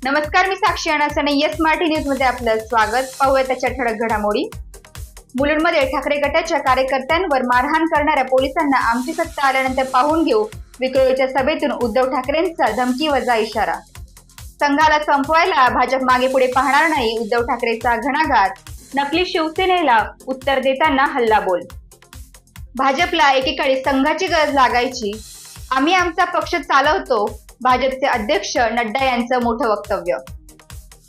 नमस्कार, मी साक्षी अनासने. Yes Marathi news मध्ये आपलं स्वागत. पाहूया त्याच्या ठळक घडामोडी. मुलुंडमध्ये ठाकरे गटाच्या कार्यकर्त्यांवर मारहाण करणाऱ्या पोलिसांना आमची सत्ता आल्यानंतर पाहून घेऊ. विक्रोळीच्या सभेतून उद्धव ठाकरेंचा धमकी वजा इशारा. संघाला संपवायला भाजप मागे पुढे पाहणार नाही, उद्धव ठाकरेंचा घणाघात. नकली शिवसेनेला उत्तर देताना हल्लाबोल. भाजपला एकेकाळी संघाची गरज लागायची, आम्ही आमचा पक्ष चालवतो, भाजपचे अध्यक्ष नड्डा यांचं मोठं वक्तव्य.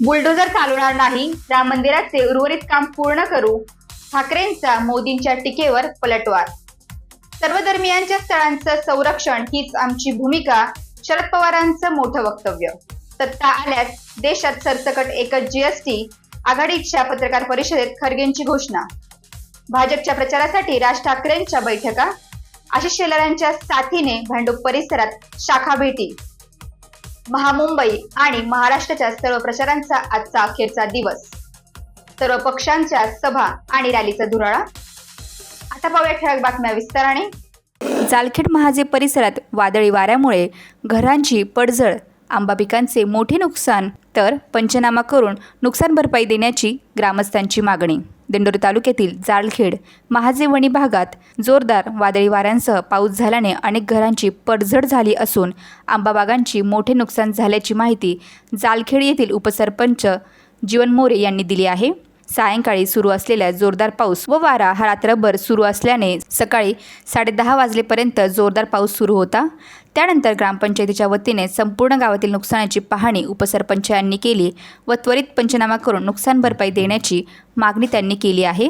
बुलडोझर चालवणार नाही, राम मंदिराचे उर्वरित काम पूर्ण करू, ठाकरेंचा मोदींच्या टीकेवर पलटवार. सर्वधर्मीयांच्या स्थळांचं संरक्षण हीच आमची भूमिका, शरद पवारांचं मोठं वक्तव्य. सत्ता आल्यास देशात सरसकट एकच जीएसटी, आघाडीच्या पत्रकार परिषदेत खरगेंची घोषणा. भाजपच्या प्रचारासाठी राज ठाकरेंच्या बैठका, आशिष शेलार यांच्या साथीने भांडूप परिसरात शाखा भेटी. महामुंबई आणि महाराष्ट्राच्या सर्व प्रचारांचा आजचा अखेरचा दिवस. सर्व पक्षांच्या सभा आणि रॅलीचा धुराळा. आता पाहूया ठळक बातम्या विस्ताराने. जालखेड महाजे परिसरात वादळी वाऱ्यामुळे घरांची पडझड, आंबा पिकांचे मोठे नुकसान, तर पंचनामा करून नुकसान भरपाई देण्याची ग्रामस्थांची मागणी. दिंडोरी तालुक्यातील जालखेड महाजे वणी भागात जोरदार वादळी वाऱ्यांसह पाऊस झाल्याने अनेक घरांची पडझड झाली असून आंबा बागांची मोठे नुकसान झाल्याची माहिती जालखेड येथील उपसरपंच जीवन मोरे यांनी दिली आहे. सायंकाळी सुरू असलेला जोरदार पाऊस व वारा हा रात्रभर सुरू असल्याने सकाळी 10:30 वाजलेपर्यंत जोरदार पाऊस सुरू होता. त्यानंतर ग्रामपंचायतीच्या वतीने संपूर्ण गावातील नुकसानाची पाहणी उपसरपंच यांनी केली व त्वरित पंचनामा करून नुकसान भरपाई देण्याची मागणी त्यांनी केली आहे.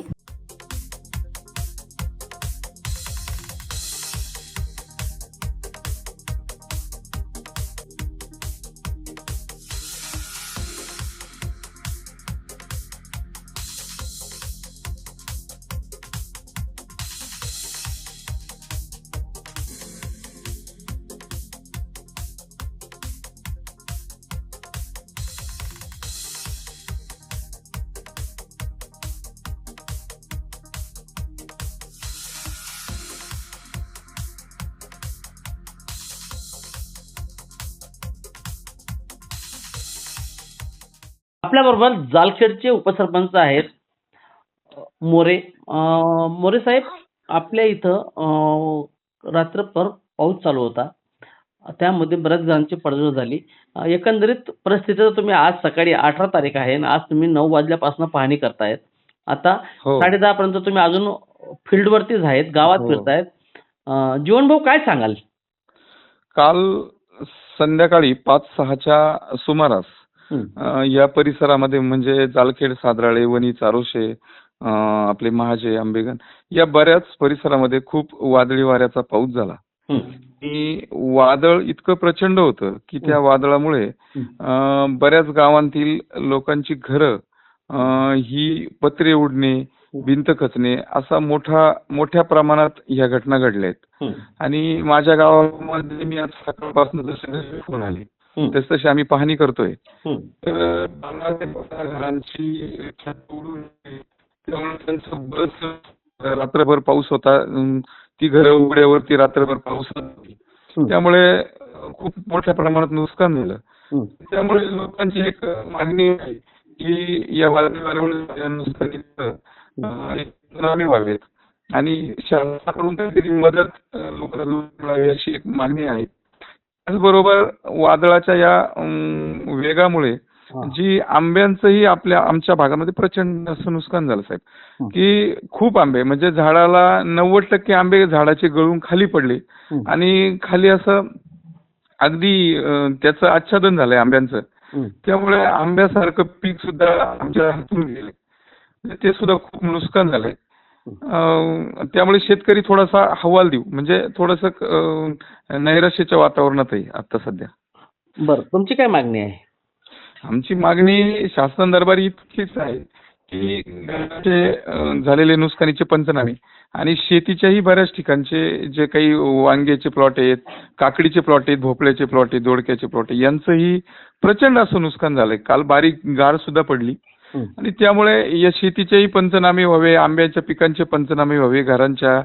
आपल्याबरोबर जालखेडचे उपसरपंच आहेत मोरे. मोरे साहेब, आपल्या इथं रात्रभर पाऊस चालू होता, त्यामध्ये बऱ्याच जणांची पडझड झाली. एकंदरीत परिस्थितीचं तुम्ही आज सकाळी 18 तारीख आहे आणि आज तुम्ही 9 वाजल्यापासून पाहणी करतायत. आता 10:30 पर्यंत तुम्ही अजून फील्डवरतीच आहेत, गावात फिरतायत. जीवनभाऊ, काय सांगाल? काल संध्याकाळी 5-6च्या सुमारास या परिसरामध्ये म्हणजे जालखेड, सादराळे, वणी, चारोशे, आपले महाजे, आंबेगण या बऱ्याच परिसरामध्ये खूप वादळी वाऱ्याचा पाऊस झाला. आणि वादळ इतकं प्रचंड होतं की त्या वादळामुळे बऱ्याच गावांतील लोकांची घरं ही पत्रे उडणे, भिंत खचणे असा मोठ्या प्रमाणात ह्या घटना घडल्या आहेत. आणि माझ्या गावामध्ये मी आज सकाळपासून जसे फोन आले तसे आम्ही पाहणी करतोय. तर घरांची छत उडून त्यामुळे त्यांचं बरंच रात्रभर पाऊस होता, ती घरं उघड्यावरती रात्रभर पाऊस होता, त्यामुळे खूप मोठ्या प्रमाणात नुकसान झालं. त्यामुळे लोकांची एक मागणी आहे की या वादळामुळे नुकसानीचं पंचनामे व्हावेत आणि शासनाकडून काहीतरी मदत लोकांना मिळावी अशी एक मागणी आहे. त्याचबरोबर वादळाच्या या वेगामुळे जी आंब्यांचंही आमच्या भागामध्ये प्रचंड असं नुकसान झालं साहेब, की खूप आंबे म्हणजे झाडाला 90% आंबे झाडाचे गळून खाली पडले आणि खाली असं अगदी त्याचं आच्छादन झालंय आंब्यांचं. त्यामुळे आंब्यासारखं पीक सुद्धा आमच्या हातून गेले, ते सुद्धा खूप नुकसान झालंय. त्यामुळे शेतकरी थोडासा हवाल देऊ म्हणजे थोडंसं नैराश्याच्या वातावरणात आहे आता सध्या. बरं, तुमची काय मागणी आहे? आमची मागणी शासन दरबारी इतकीच आहे की घराचे झालेले नुकसानीचे पंचनामे आणि शेतीच्याही बऱ्याच ठिकाणचे जे काही वांग्याचे प्लॉट आहेत, काकडीचे प्लॉट आहेत, भोपळ्याचे प्लॉट आहेत, दोडक्याचे प्लॉट आहेत, यांचंही प्रचंड असं नुकसान झालंय. काल बारीक गार सुद्धा पडली आणि त्यामुळे या शेतीचेही पंचनामे व्हावे, आंब्याच्या पिकांचे पंचनामे व्हावे, घरांच्या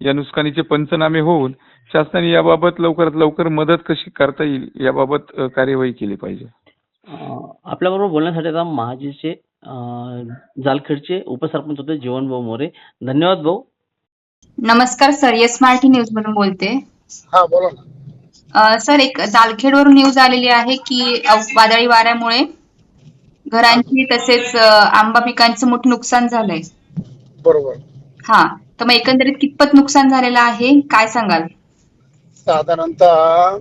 या नुकसानीचे पंचनामे होऊन शासनाने याबाबत लवकरात लवकर मदत कशी करता येईल याबाबत कार्यवाही केली पाहिजे. आपल्याबरोबर बोलण्यासाठी आता महाजीचे जालखेडचे उपसरपंच होते जीवनभाऊ मोरे. धन्यवाद भाऊ. नमस्कार सर, येस मराठी न्यूज मधून बोलते. हा बोला ना. सर, एक जालखेडवरून न्यूज आलेली आहे की वादळी वाऱ्यामुळे घरांची तसेच आंबा पिकांचं मोठं नुकसान झालंय. बरोबर. हा, तर मग एकंदरीत कितपत नुकसान झालेलं आहे, काय सांगाल? साधारणतः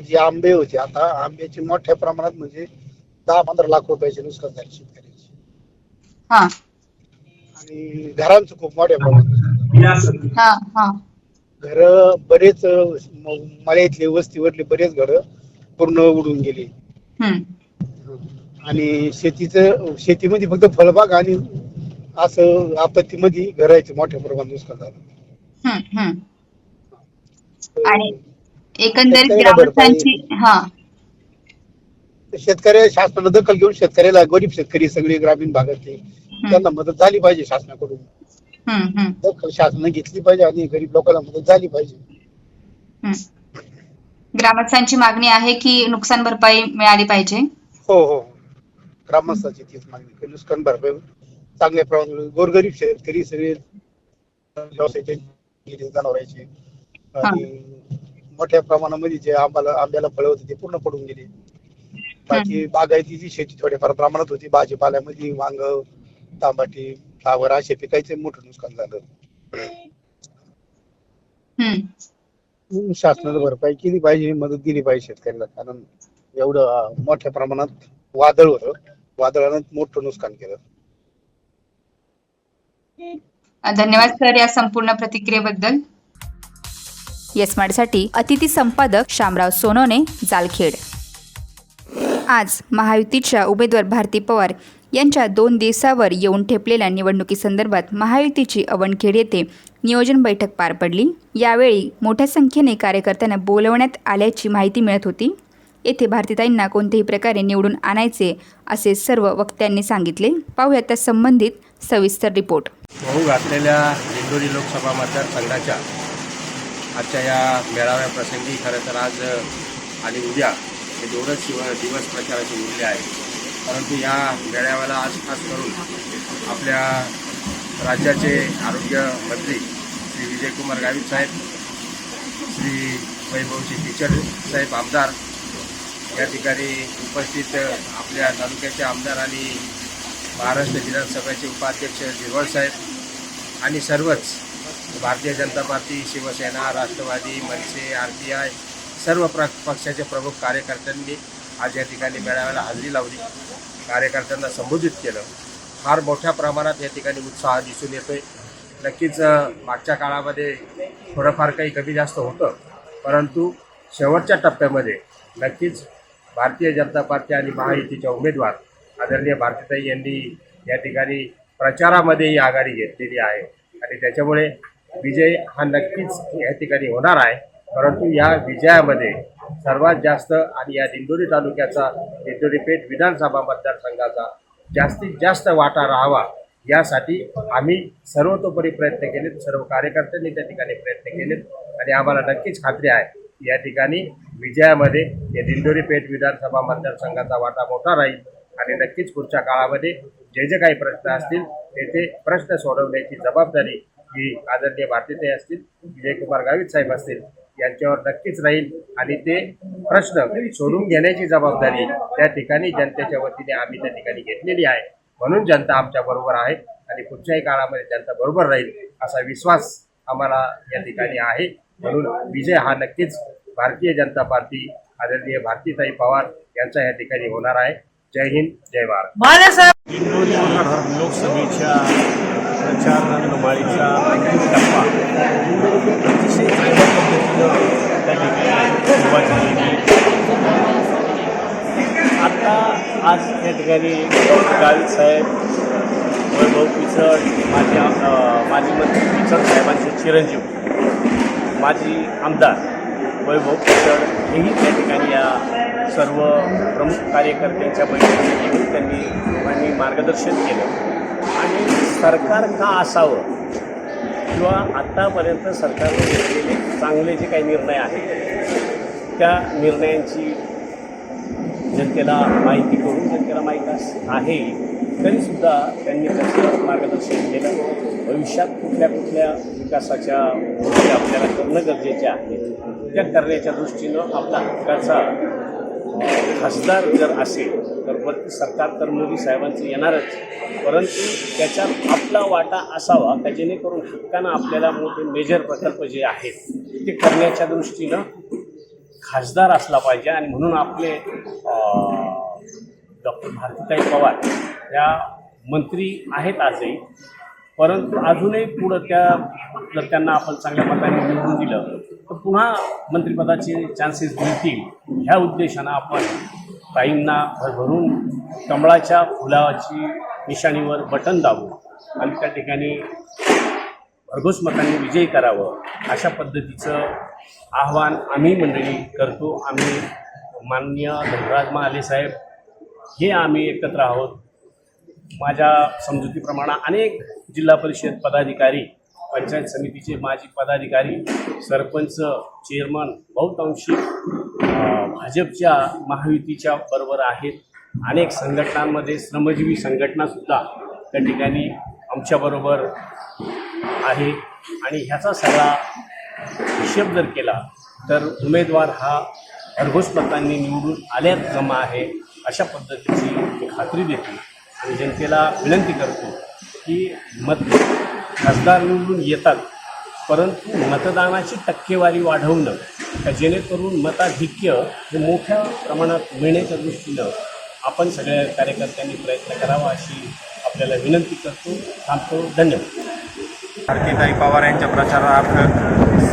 जे आंबे होते, आता आंब्याची मोठ्या प्रमाणात म्हणजे 10-15 लाख रुपयाचे नुकसान झाले शेतकऱ्यांचे. हा आणि घरांचं खूप मोठ्या प्रमाणात नुकसान झालं. हा हा घर बरेच मळ्यातले वस्तीवरले बरेच घर पूर्ण उडून गेले. आणि शेतीमध्ये फक्त फळबाग आणि असं आपत्तीमध्ये घराचे मोठ्या प्रमाणात नुकसान झालं. आणि एकंदरीत शेतकऱ्याला ग्रामस्थांची शेतकऱ्या शासनानं दखल घेऊन शेतकऱ्याला, गरीब शेतकरी सगळे ग्रामीण भागातले, त्यांना मदत झाली पाहिजे शासनाकडून. दखल शासनाने घेतली पाहिजे आणि गरीब लोकांना मदत झाली पाहिजे. ग्रामस्थांची मागणी आहे की नुकसान भरपाई मिळाली पाहिजे. हो, ग्रामस्थांची तीच मागणी, नुकसान भरपाई चांगल्या प्रमाणात. गोरगरीब शेतकरी सगळे व्यवसायाचे जनावरांचे आणि मोठ्या प्रमाणामध्ये जे आंब्याला फळ होते ते पूर्ण पडून गेले. बाकी बागायतीची शेती थोड्याफार प्रमाणात होती, भाजीपाल्यामध्ये वांग, टमाटे, फ्लावर असे पिकायचे मोठं नुकसान झालं. शासनानं भरपाई केली पाहिजे, मदत दिली पाहिजे शेतकऱ्याला, कारण एवढं मोठ्या प्रमाणात वादळ होतं, वादळानं मोठं नुकसान केलं. धन्यवाद सर या संपूर्ण प्रतिक्रियेबद्दल. येस मराठीसाठी अतिथी संपादक शामराव सोनोने, जालखेड. आज महायुतीच्या उमेदवार भारती पवार यांच्या 2 दिवसावर येऊन ठेपलेल्या निवडणुकीसंदर्भात महायुतीची अवणखेड येथे नियोजन बैठक पार पडली. यावेळी मोठ्या संख्येने कार्यकर्त्यांना बोलवण्यात आल्याची माहिती मिळत होती. येथे भारतीताईंना कोणत्याही प्रकारे निवडून आणायचे असे सर्व वक्त्यांनी सांगितले. पाहूया त्या संबंधित सविस्तर रिपोर्ट. होऊ घातलेल्या दिंडोरी लोकसभा मतदारसंघाच्या आजच्या या मेळाव्याप्रसंगी खरं तर आज आणि उद्या हे 2च दिवस प्रचाराचे उरले आहेत. परंतु या मेळाव्याला आज खास करून आपल्या राज्याचे आरोग्य मंत्री श्री विजयकुमार गावित साहेब, श्री वैभवजी टीचर साहेब आमदार या ठिकाणी उपस्थित, आपल्या तालुक्याचे आमदार आणि महाराष्ट्र विधानसभेचे उपाध्यक्ष झिरवळ साहेब आणि सर्वच भारतीय जनता पार्टी, शिवसेना, राष्ट्रवादी, मनसे, RPI सर्व पक्षाचे प्रमुख कार्यकर्त्यांनी आज या ठिकाणी मेळाव्याला हजेरी लावली. कार्यकर्त्यांना संबोधित केलं. फार मोठ्या प्रमाणात या ठिकाणी उत्साह दिसून येतोय. नक्कीच मागच्या काळामध्ये थोडंफार काही कमी जास्त होतं, परंतु शेवटच्या टप्प्यामध्ये नक्कीच भारतीय जनता पार्टी आणि महायुतीच्या उमेदवार आदरणीय भारतीताई यांनी या ठिकाणी प्रचारामध्येही आघाडी घेतलेली आहे आणि त्याच्यामुळे विजय हा नक्कीच या ठिकाणी होणार आहे. परंतु या विजयामध्ये सर्वात जास्त आणि या दिंडोरी तालुक्याचा, दिंडोरी पेठ विधानसभा मतदारसंघाचा जास्तीत जास्त वाटा राहावा यासाठी आम्ही सर्वतोपरी प्रयत्न केलेत. सर्व कार्यकर्त्यांनी त्या ठिकाणी प्रयत्न केलेत आणि आम्हाला नक्कीच खात्री आहे की या ठिकाणी विजयामध्ये या दिंडोरी पेठ विधानसभा मतदारसंघाचा वाटा मोठा राहील आणि नक्कीच पुढच्या काळामध्ये जे काही प्रश्न असतील ते प्रश्न सोडवण्याची जबाबदारी ही आदरणीय भारतीताई असतील, विजयकुमार गावित साहेब असतील यांच्यावर नक्कीच राहील आणि ते प्रश्न सोडून घेण्याची जबाबदारी त्या ठिकाणी जनतेच्या वतीने आम्ही त्या ठिकाणी घेतलेली आहे. म्हणून जनता आमच्या बरोबर आहे आणि पुढच्याही काळामध्ये जनता बरोबर राहील असा विश्वास आम्हाला या ठिकाणी आहे. म्हणून विजय हा नक्कीच भारतीय जनता पार्टी, आदरणीय भारतीताई पवार यांचा या ठिकाणी होणार आहे. जय हिंद, जय भारत. दिंडोरी लोकसभेच्या प्रचार रणधुमाळीचा अंतिम टप्पा अतिशय चांगल्या पद्धतीनं त्या ठिकाणी सुरुवात झालेली. आता आज या ठिकाणी गावित साहेब, वैभव पिचड, माजी मंत्री पिचड साहेबांचे चिरंजीव, माजी आमदार वैभव पिचड हेही त्या ठिकाणी या सर्व प्रमुख कार्यकर्त्यांच्या बैठकीत येऊन त्यांनी मार्गदर्शन केलं आणि सरकार का असावं किंवा आत्तापर्यंत सरकारने घेतलेले चांगले जे काही निर्णय आहेत त्या निर्णयांची जनतेला माहिती करून जनतेला माहीत आहे, तरीसुद्धा त्यांनी त्याचं मार्गदर्शन केलं. भविष्यात कुठल्या कुठल्या विकासाच्या गोष्टी आपल्याला करणं गरजेचे आहे, त्या करण्याच्या दृष्टीनं आपला हक्काचा खासदार जर असेल तर वरती सरकार तर मोदी साहेबांचं येणारच, परंतु त्याच्यात आपला वाटा असावा का जेणेकरून हक्कानं आपल्याला मोठे मेजर प्रकल्प जे आहेत ते करण्याच्या दृष्टीनं खासदार असला पाहिजे. आणि म्हणून आपले डॉक्टर भारतीताई पवार या मंत्री आहेत आजही, परंतु अजूनही पुढं जर त्यांना आपण चांगल्या मताने निवडून दिलं तर पुन्हा मंत्रिपदाचे चान्सेस मिळतील. ह्या उद्देशानं आपण ताईंना भरभरून कमळाच्या फुलाची निशाणीवर बटन दाबू आणि त्या ठिकाणी भरघोस मतांनी विजयी करावं, अशा पद्धतीचं आव्हान आम्ही मंडळी करतो. आम्ही माननीय धनराज महाले साहेब हे आम्ही एकत्र आहोत. माझ्या समजुतीप्रमाणे अनेक जिल्हा परिषद पदाधिकारी, पंचायत समितीचे माजी पदाधिकारी, सरपंच, चेअरमन बहुतांशी भाजपच्या महायुतीच्या बरोबर आहेत. अनेक संघटनांमध्ये श्रमजीवी संघटनासुद्धा त्या ठिकाणी आमच्याबरोबर आहे. आणि ह्याचा सगळा हिशेब जर केला तर उमेदवार हा भरघोस मतांनी निवडून आल्यात जमा आहे, अशा पद्धतीची मी खात्री देतो. आणि जनतेला विनंती करतो की खासदार निवडून येतात, परंतु मतदानाची टक्केवारी वाढवणं का जेणेकरून मताधिक्य हे मोठ्या प्रमाणात मिळण्याच्या दृष्टीनं आपण सगळ्या कार्यकर्त्यांनी प्रयत्न करावा अशी आपल्याला विनंती करतो. थांबतो. धन्यवाद. भारतीताई पवार यांच्या प्रचारार्थ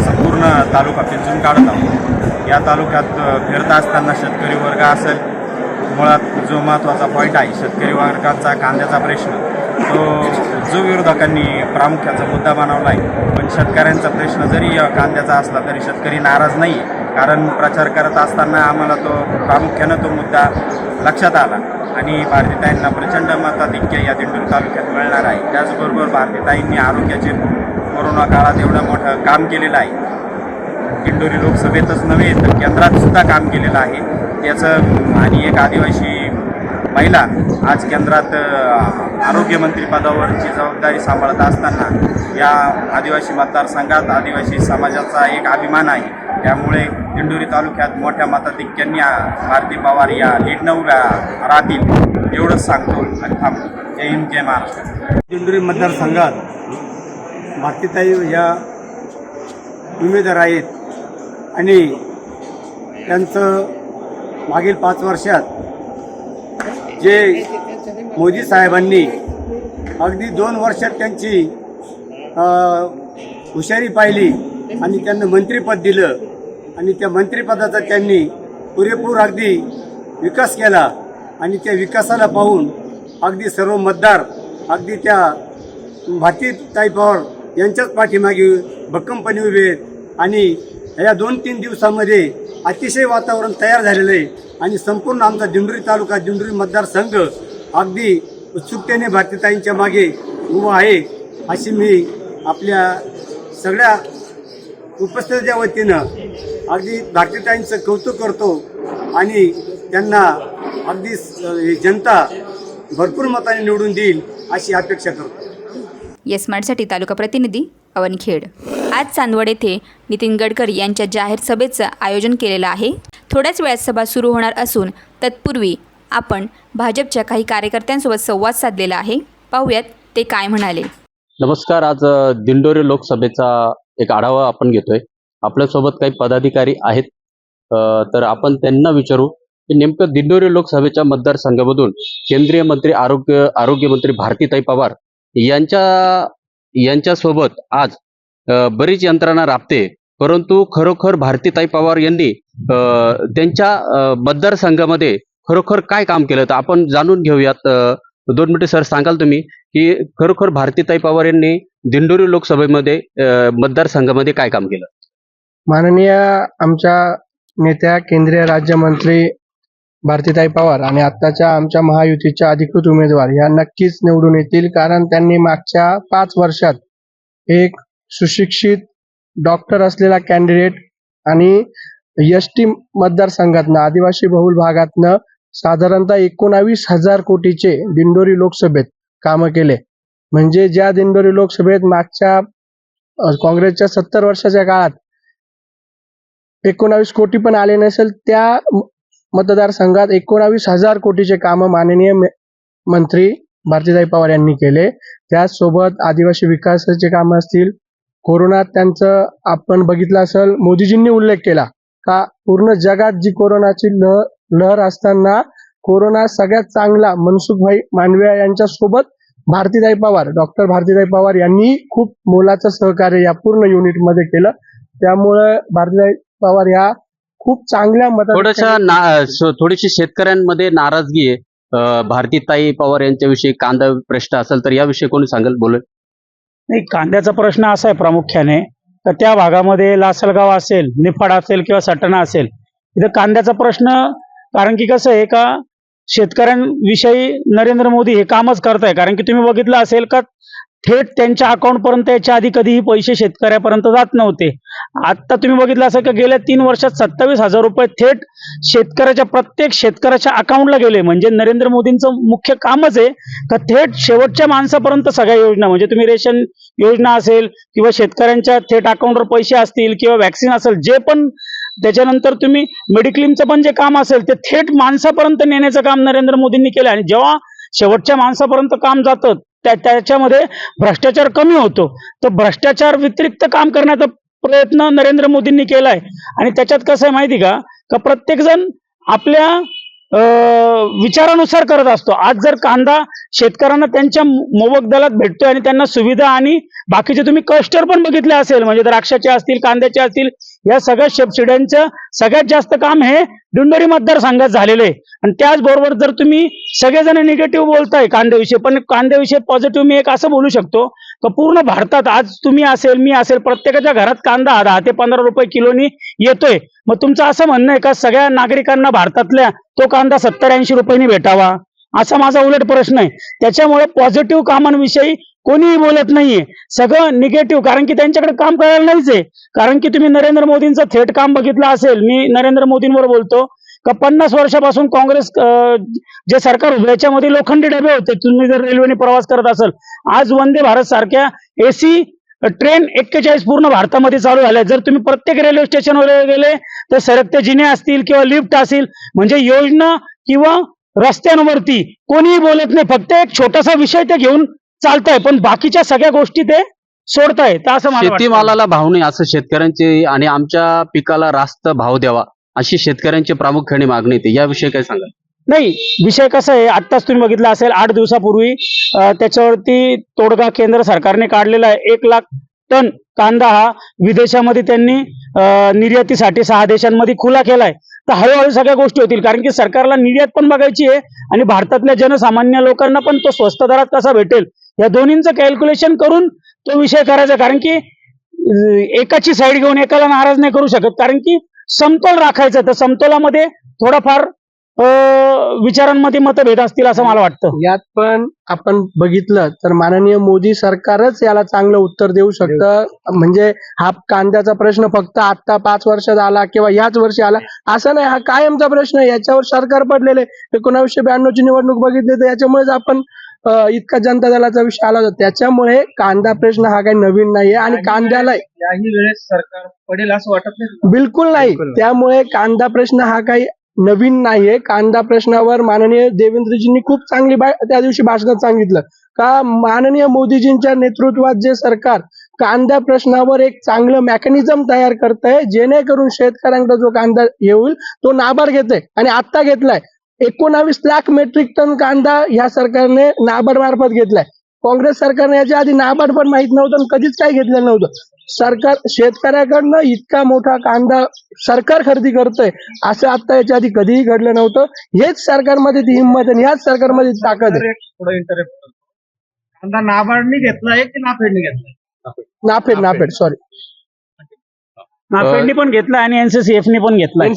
संपूर्ण तालुका पिंजून काढत आहोत. या तालुक्यात फिरता असताना शेतकरी वर्ग असेल, मुळात जो महत्त्वाचा पॉईंट आहे शेतकरी वर्गाचा कांद्याचा प्रश्न, तो जो विरोधकांनी प्रामुख्याचा मुद्दा बनवला आहे. पण शेतकऱ्यांचा प्रश्न जरी कांद्याचा असला तरी शेतकरी नाराज नाही आहे, कारण प्रचार करत असताना आम्हाला तो प्रामुख्यानं तो मुद्दा लक्षात आला आणि भारतीताईंना प्रचंड मताधिक्य या दिंडोरी तालुक्यात मिळणार आहे. त्याचबरोबर भारतीताईंनी आरोग्याचे कोरोना काळात एवढं मोठं काम केलेलं आहे. दिंडोरी लोकसभेतच नव्हे तर केंद्रातसुद्धा काम केलेलं आहे त्याचं. आणि एक आदिवासी महिला आज केंद्रात आरोग्यमंत्रीपदावरची जबाबदारी सांभाळत असताना या आदिवासी मतदारसंघात आदिवासी समाजाचा एक अभिमान आहे. त्यामुळे दिंडोरी तालुक्यात मोठ्या मताधिक्यांनी भारती पवार या लीडनं उभ्या राहतील एवढंच सांगतो आणि थांबतो. जय हिंद, जय महाराष्ट्र. दिंडोरी मतदारसंघात भारतीताई या उमेदवार आहेत आणि त्यांचं मागील 5 वर्षात जे मोदी साहेबांनी अगदी 2 वर्षात त्यांची हुशारी पाहिली आणि त्यांना मंत्रिपद दिलं आणि त्या मंत्रिपदाचा त्यांनी पुरेपूर अगदी विकास केला आणि त्या विकासाला पाहून अगदी सर्व मतदार अगदी त्या भारतीताई पवार यांच्याच पाठीमागे भक्कमपणे उभे आहेत आणि या 2-3 दिवसामध्ये अतिशय वातावरण तयार झालेलं आहे आणि संपूर्ण आमचा दिंडोरी तालुका दिंडोरी मतदारसंघ अगदी उत्सुकतेने भारतीताईंच्या मागे उभा आहे अशी मी आपल्या सगळ्या उपस्थितीच्या वतीनं अगदी भारतीताईंचं कौतुक करतो आणि त्यांना अगदी जनता भरपूर मताने निवडून देईल अशी अपेक्षा करतो. येस स्मार्टसाठी तालुका प्रतिनिधी अवनखेड. आज चांदवड येथे नितीन गडकरी यांच्या जाहीर सभेचं आयोजन केलेलं आहे. थोड्याच वेळात सभा सुरू होणार असून तत्पूर्वी आपण भाजपच्या काही कार्यकर्त्यांसोबत संवाद साधलेला आहे. पाहूयात ते काय म्हणाले. नमस्कार. आज दिंडोरी लोकसभेचा एक आढावा आपण घेतोय. आपल्यासोबत काही पदाधिकारी आहेत, तर आपण त्यांना विचारू की नेमकं दिंडोरी लोकसभेच्या मतदारसंघामधून केंद्रीय मंत्री आरोग्यमंत्री भारतीताई पवार यांच्यासोबत आज बरीच यंत्रणा राबते, परंतु खरोखर भारतीताई पवार यांनी त्यांच्या मतदारसंघामध्ये खरोखर काय काम केलं तर आपण जाणून घेऊयात. 2 मिनिटे सर सांगाल तुम्ही की खरोखर भारतीताई पवार यांनी दिंडोरी लोकसभेमध्ये मतदारसंघामध्ये काय काम केलं? माननीय आमच्या नेत्या केंद्रीय राज्यमंत्री भारतीताई पवार आणि आत्ताच्या आमच्या महायुतीच्या अधिकृत उमेदवार या नक्कीच निवडून येतील, कारण त्यांनी मागच्या 5 वर्षात एक सुशिक्षित डॉक्टर असलेला कॅन्डिडेट आणि एसटी मतदारसंघातनं आदिवासी बहुल भागातनं साधारणतः 19,000 कोटीचे दिंडोरी लोकसभेत कामं केले. म्हणजे ज्या दिंडोरी लोकसभेत मागच्या काँग्रेसच्या 70 वर्षाच्या काळात 19 कोटी पण आले नसेल, त्या मतदारसंघात 19,000 कोटीचे कामं माननीय मंत्री भारतीताई पवार यांनी केले. त्याचसोबत आदिवासी विकासाचे कामं असतील, कोरोनात त्यांचं आपण बघितलं असेल, मोदीजींनी उल्लेख केला का पूर्ण जगात जी कोरोनाची लहर असताना कोरोना सगळ्यात चांगला मनसुखभाई मांडविया यांच्या सोबत भारतीताई पवार, डॉक्टर भारतीताई पवार यांनी खूप मोलाचं सहकार्य या पूर्ण युनिटमध्ये केलं. त्यामुळे भारतीताई पवार या खूप चांगल्या थोडीशी शेतकऱ्यांमध्ये नाराजगी आहे. भारतीताई पवार यांच्याविषयी कांदा प्रश्न असेल तर याविषयी कोणी सांगेल, बोलेल? नाही, कांद्याचा प्रश्न असा आहे प्रामुख्याने तर त्या भागामध्ये लासलगाव असेल, निफाड असेल किंवा सटाणा असेल, इथं कांद्याचा प्रश्न, कारण की कसं आहे का शेतकऱ्यांविषयी नरेंद्र मोदी हे कामच करताय. कारण की तुम्ही बघितलं असेल का थेट त्यांच्या अकाउंटपर्यंत याच्या आधी कधीही पैसे शेतकऱ्यापर्यंत जात नव्हते. आता तुम्ही बघितलं असेल का गेल्या 3 वर्षात 27,000 रुपये थेट प्रत्येक शेतकऱ्याच्या अकाउंटला गेले. म्हणजे नरेंद्र मोदींचं मुख्य कामच आहे का थेट शेवटच्या माणसापर्यंत सगळ्या योजना, म्हणजे तुम्ही रेशन योजना असेल किंवा शेतकऱ्यांच्या थेट अकाउंटवर पैसे असतील किंवा वॅक्सिन असेल, जे पण त्याच्यानंतर तुम्ही मेडिक्लेमचं पण जे काम असेल ते थेट माणसापर्यंत नेण्याचं काम नरेंद्र मोदींनी केलं. आणि जेव्हा शेवटच्या माणसापर्यंत काम जातं त्याच्यामध्ये भ्रष्टाचार कमी होतो. तर भ्रष्टाचार व्यतिरिक्त काम करण्याचा प्रयत्न नरेंद्र मोदींनी केलाय. आणि त्याच्यात कसं आहे माहिती का प्रत्येक जण आपल्या विचारानुसार करत असतो. आज जर कांदा शेतकऱ्यांना त्यांच्या मोबक दरात भेटतोय आणि त्यांना सुविधा आणि बाकीचे तुम्ही क्लस्टर पण बघितले असेल, म्हणजे द्राक्षाचे असतील, कांद्याचे असतील, या सगळ्या सबसिड्यांचं सगळ्यात जास्त काम हे दिंडोरी मतदारसंघात झालेलं आहे. आणि त्याचबरोबर जर तुम्ही सगळेजण निगेटिव्ह बोलताय कांद्याविषयी, पण कांद्याविषयी पॉझिटिव्ह मी एक असं बोलू शकतो का पूर्ण भारतात आज तुम्ही असेल, मी असेल, प्रत्येकाच्या घरात कांदा 10 ते 15 रुपये किलोनी येतोय. मग तुमचं असं म्हणणं आहे का सगळ्या नागरिकांना भारतातल्या तो कांदा 70-80 रुपयांनी भेटावा, असा माझा उलट प्रश्न आहे. त्याच्यामुळे पॉझिटिव्ह कामांविषयी कोणीही बोलत नाहीये, सगळं निगेटिव्ह. कारण की त्यांच्याकडे काम करायला नाहीच आहे. कारण की तुम्ही नरेंद्र मोदींचं थेट काम बघितलं असेल, मी नरेंद्र मोदींवर बोलतो का 50 वर्षापासून काँग्रेस जे सरकार होतं याच्यामध्ये लोखंडी डबे होते. तुम्ही जर रेल्वेने प्रवास करत असाल, आज वंदे भारत सारख्या एसी ट्रेन 41 पूर्ण भारतामध्ये चालू झाल्या. जर तुम्ही प्रत्येक रेल्वे स्टेशनवर गेले तर सरकते जिने असतील किंवा लिफ्ट असतील, म्हणजे योजना किंवा रस्त्यांवरती कोणीही बोलत नाही. फक्त एक छोटासा विषय ते घेऊन चालताय, पण बाकीच्या सगळ्या गोष्टी ते सोडताय. तर असं मला वाटतं. शेतीमालाला भाव नाही असं शेतकऱ्यांचे, आणि आमच्या पिकाला रास्त भाव द्यावा अशी शेतकऱ्यांची प्रामुख्याने मागणी येते. याविषयी काय सांगा? नाही, विषय कसा आहे, आत्ताच तुम्ही बघितलं असेल 8 दिवसापूर्वी त्याच्यावरती तोडगा केंद्र सरकारने काढलेला आहे. 1 लाख टन कांदा हा विदेशामध्ये त्यांनी निर्यातीसाठी 6 देशांमध्ये खुला केलाय. तर हळूहळू सगळ्या गोष्टी होतील. कारण की सरकारला निर्यात पण बघायची आहे आणि भारतातल्या जनसामान्य लोकांना पण तो स्वस्त दरात कसा भेटेल, या दोन्हींचं कॅल्क्युलेशन करून तो विषय करायचा. कारण की एकाची साईड घेऊन एकाला नाराज नाही करू शकत. कारण की समतोल राखायचा, तर समतोलामध्ये थोडाफार विचारांमध्ये मतभेद असतील असं मला वाटतं. यात पण आपण बघितलं तर माननीय मोदी सरकारच याला चांगलं उत्तर देऊ शकतं. म्हणजे हा कांद्याचा प्रश्न फक्त आता 5 वर्षात आला किंवा याच वर्षी आला असं नाही, हा कायमचा प्रश्न आहे. याच्यावर सरकार पडलेले 1992 ची निवडणूक बघितली तर याच्यामुळेच आपण इतका जनता दलाचा विषय आला होता. त्याच्यामुळे कांदा प्रश्न हा काही नवीन नाहीये आणि कांद्याला याही वेळेस सरकार पडेल असं वाटत नाही. बिलकुल नाही. त्यामुळे कांदा प्रश्न हा काही नवीन नाहीये. कांदा प्रश्नावर माननीय देवेंद्रजींनी खूप चांगली त्या दिवशी भाषणात सांगितलं का माननीय मोदीजींच्या नेतृत्वात जे सरकार कांदा प्रश्नावर एक चांगलं मेकॅनिझम तयार करतंय, जेणेकरून शेतकऱ्यांकडे जो कांदा येईल तो नाबार्ड घेतोय आणि आता घेतलाय. 19 लाख मेट्रिक टन कांदा ह्या सरकारने नाबार्ड मार्फत घेतलाय. काँग्रेस सरकारने याच्या आधी नाबार्ड पण माहित नव्हतं आणि कधीच काही घेतलेलं नव्हतं. सरकार शेतकऱ्याकडनं इतका मोठा कांदा सरकार खरेदी करतोय असं आता याच्या आधी कधीही घडलं नव्हतं. हेच सरकारमध्ये ती हिंमत आहे, ह्याच सरकारमध्ये ताकद आहे. कांदा नाबार्डने घेतलाय की नाफेडने घेतलाय? नाफेड सॉरी, नाफेडनी पण घेतला आणि एनसीसीएफने पण घेतला.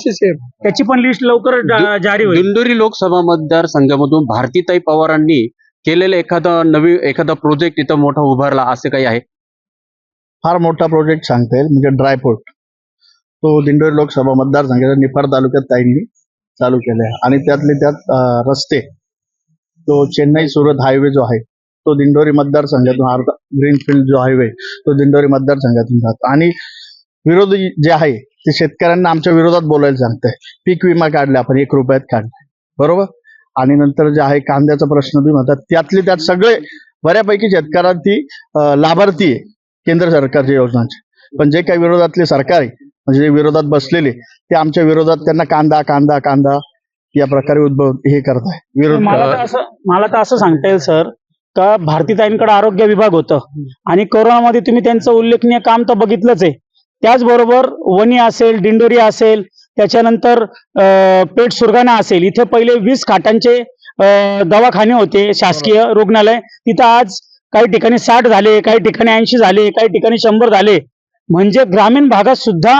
त्याची पण लिस्ट लवकर जारी होईल. दिंडोरी लोकसभा मतदारसंघामधून भारतीताई पवारांनी केलेलं एखादा प्रोजेक्ट इथं मोठा उभारला असं काही आहे? फार मोठा प्रोजेक्ट सांगता येईल, म्हणजे ड्रायपोर्ट. तो दिंडोरी लोकसभा मतदारसंघाच्या निफाड तालुक्यात ताईंनी चालू केले आहे. आणि त्यातले त्यात रस्ते, तो चेन्नई सुरत हायवे जो आहे तो दिंडोरी मतदारसंघातून, अर्धा ग्रीनफील्ड जो हायवे तो दिंडोरी मतदारसंघातून जातो. आणि विरोधी जे आहे ते शेतकऱ्यांना आमच्या विरोधात बोलायला सांगताय. पीक विमा काढला आपण, 1 रुपयात काढलाय, बरोबर. आणि नंतर जे आहे कांद्याचा प्रश्न तुम्ही म्हणतात, त्यातले त्यात सगळे बऱ्यापैकी शेतकऱ्यांची लाभार्थी आहे केंद्र सरकारच्या योजनांचे. पण जे काही विरोधातले सरकार आहे, म्हणजे जे विरोधात बसलेले, ते आमच्या विरोधात त्यांना कांदा कांदा कांदा या प्रकारे हे करत आहे, विरोध मला तर असं सांगता येईल सर का भारतीताईंकडे आरोग्य विभाग होतं आणि कोरोनामध्ये तुम्ही त्यांचं उल्लेखनीय काम तर बघितलंच आहे. त्याचबरोबर वणी असेल, दिंडोरी असेल, त्याच्यानंतर पेठ सुरगाणा असेल, इथे पहिले 20 खाटांचे दवाखाने होते, शासकीय रुग्णालय. तिथं आज काही ठिकाणी 60 झाले, काही ठिकाणी 80 झाले, काही ठिकाणी 100 झाले. म्हणजे ग्रामीण भागात सुद्धा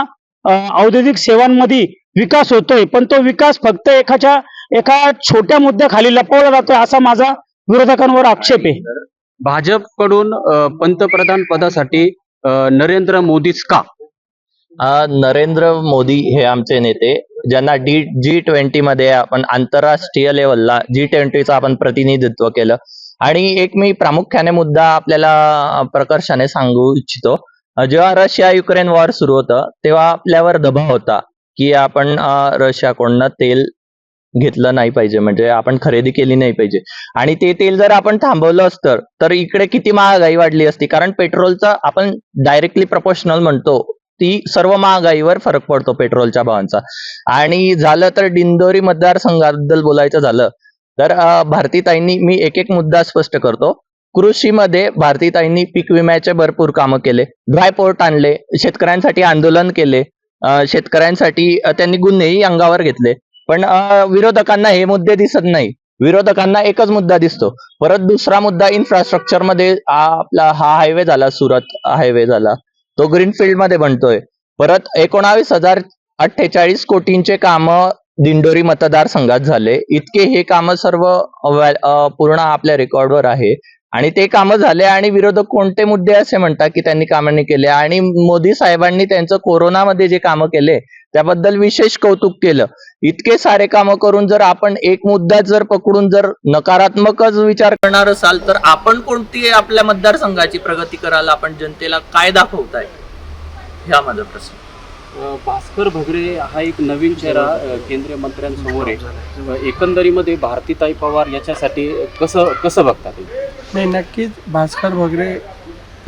औद्योगिक सेवांमध्ये विकास होतोय, पण तो विकास फक्त एका छोट्या मुद्द्याखाली लपवला जातोय, असा माझा विरोधकांवर आक्षेप आहे. भाजपकडून पंतप्रधान पदासाठी नरेंद्र मोदीच का? नरेंद्र मोदी हे आमचे नेते, ज्यांना G20 मध्ये आपण आंतरराष्ट्रीय लेवलला G20चं आपण प्रतिनिधित्व केलं. आणि एक मी प्रामुख्याने मुद्दा आपल्याला प्रकर्षाने सांगू इच्छितो. जेव्हा रशिया युक्रेन वॉर सुरू होतं तेव्हा आपल्यावर दबाव होता की आपण रशियाकडून तेल घेतलं नाही पाहिजे, म्हणजे आपण खरेदी केली नाही पाहिजे. आणि ते तेल जर आपण थांबवलं असतं तर इकडे किती महागाई वाढली असती. कारण पेट्रोलचा आपण डायरेक्टली प्रपोर्शनल म्हणतो, ती सर्व महागाईवर फरक पडतो पेट्रोलच्या भावांचा. आणि झालं तर दिंडोरी मतदारसंघाबद्दल बोलायचं झालं तर भारतीताईंनी, मी एक मुद्दा स्पष्ट करतो, कृषीमध्ये भारतीताईंनी पीक विम्याचे भरपूर कामं केले, ड्राय पोर्ट आणले, शेतकऱ्यांसाठी आंदोलन केले, शेतकऱ्यांसाठी त्यांनी गुन्हेही अंगावर घेतले. पण विरोधकांना हे मुद्दे दिसत नाही. विरोधकांना एकच मुद्दा दिसतो. परत दुसरा मुद्दा इन्फ्रास्ट्रक्चर मध्ये आपला हा हायवे झाला, सुरत हायवे झाला, तो ग्रीनफील्ड मध्ये बनतोय. परत 19,048 कोटींचे कामं दिंडोरी मतदारसंघात झाले. इतके हे कामं सर्व पूर्ण आपल्या रेकॉर्डवर आहे आणि ते कामं झाले. आणि विरोधक कोणते मुद्दे असे म्हणतात की त्यांनी कामं नाही केले. आणि मोदी साहेबांनी त्यांचं कोरोनामध्ये जे कामं केले त्याबद्दल विशेष कौतुक केलं. इतके सारे कामं करून जर आपण एक मुद्दा जर पकडून जर नकारात्मकच विचार करणार असाल तर आपण कोणती आपल्या मतदारसंघाची प्रगती कराल, आपण जनतेला काय दाखवताय, हा माझा प्रश्न. भास्कर भगरे हा एक नवीन चेहरा केंद्रीय मंत्र्यांसमोर आहे. एकंदरीमध्ये भारतीताई पवार याच्यासाठी कसं बघतात? नाही, नक्कीच भास्कर भगरे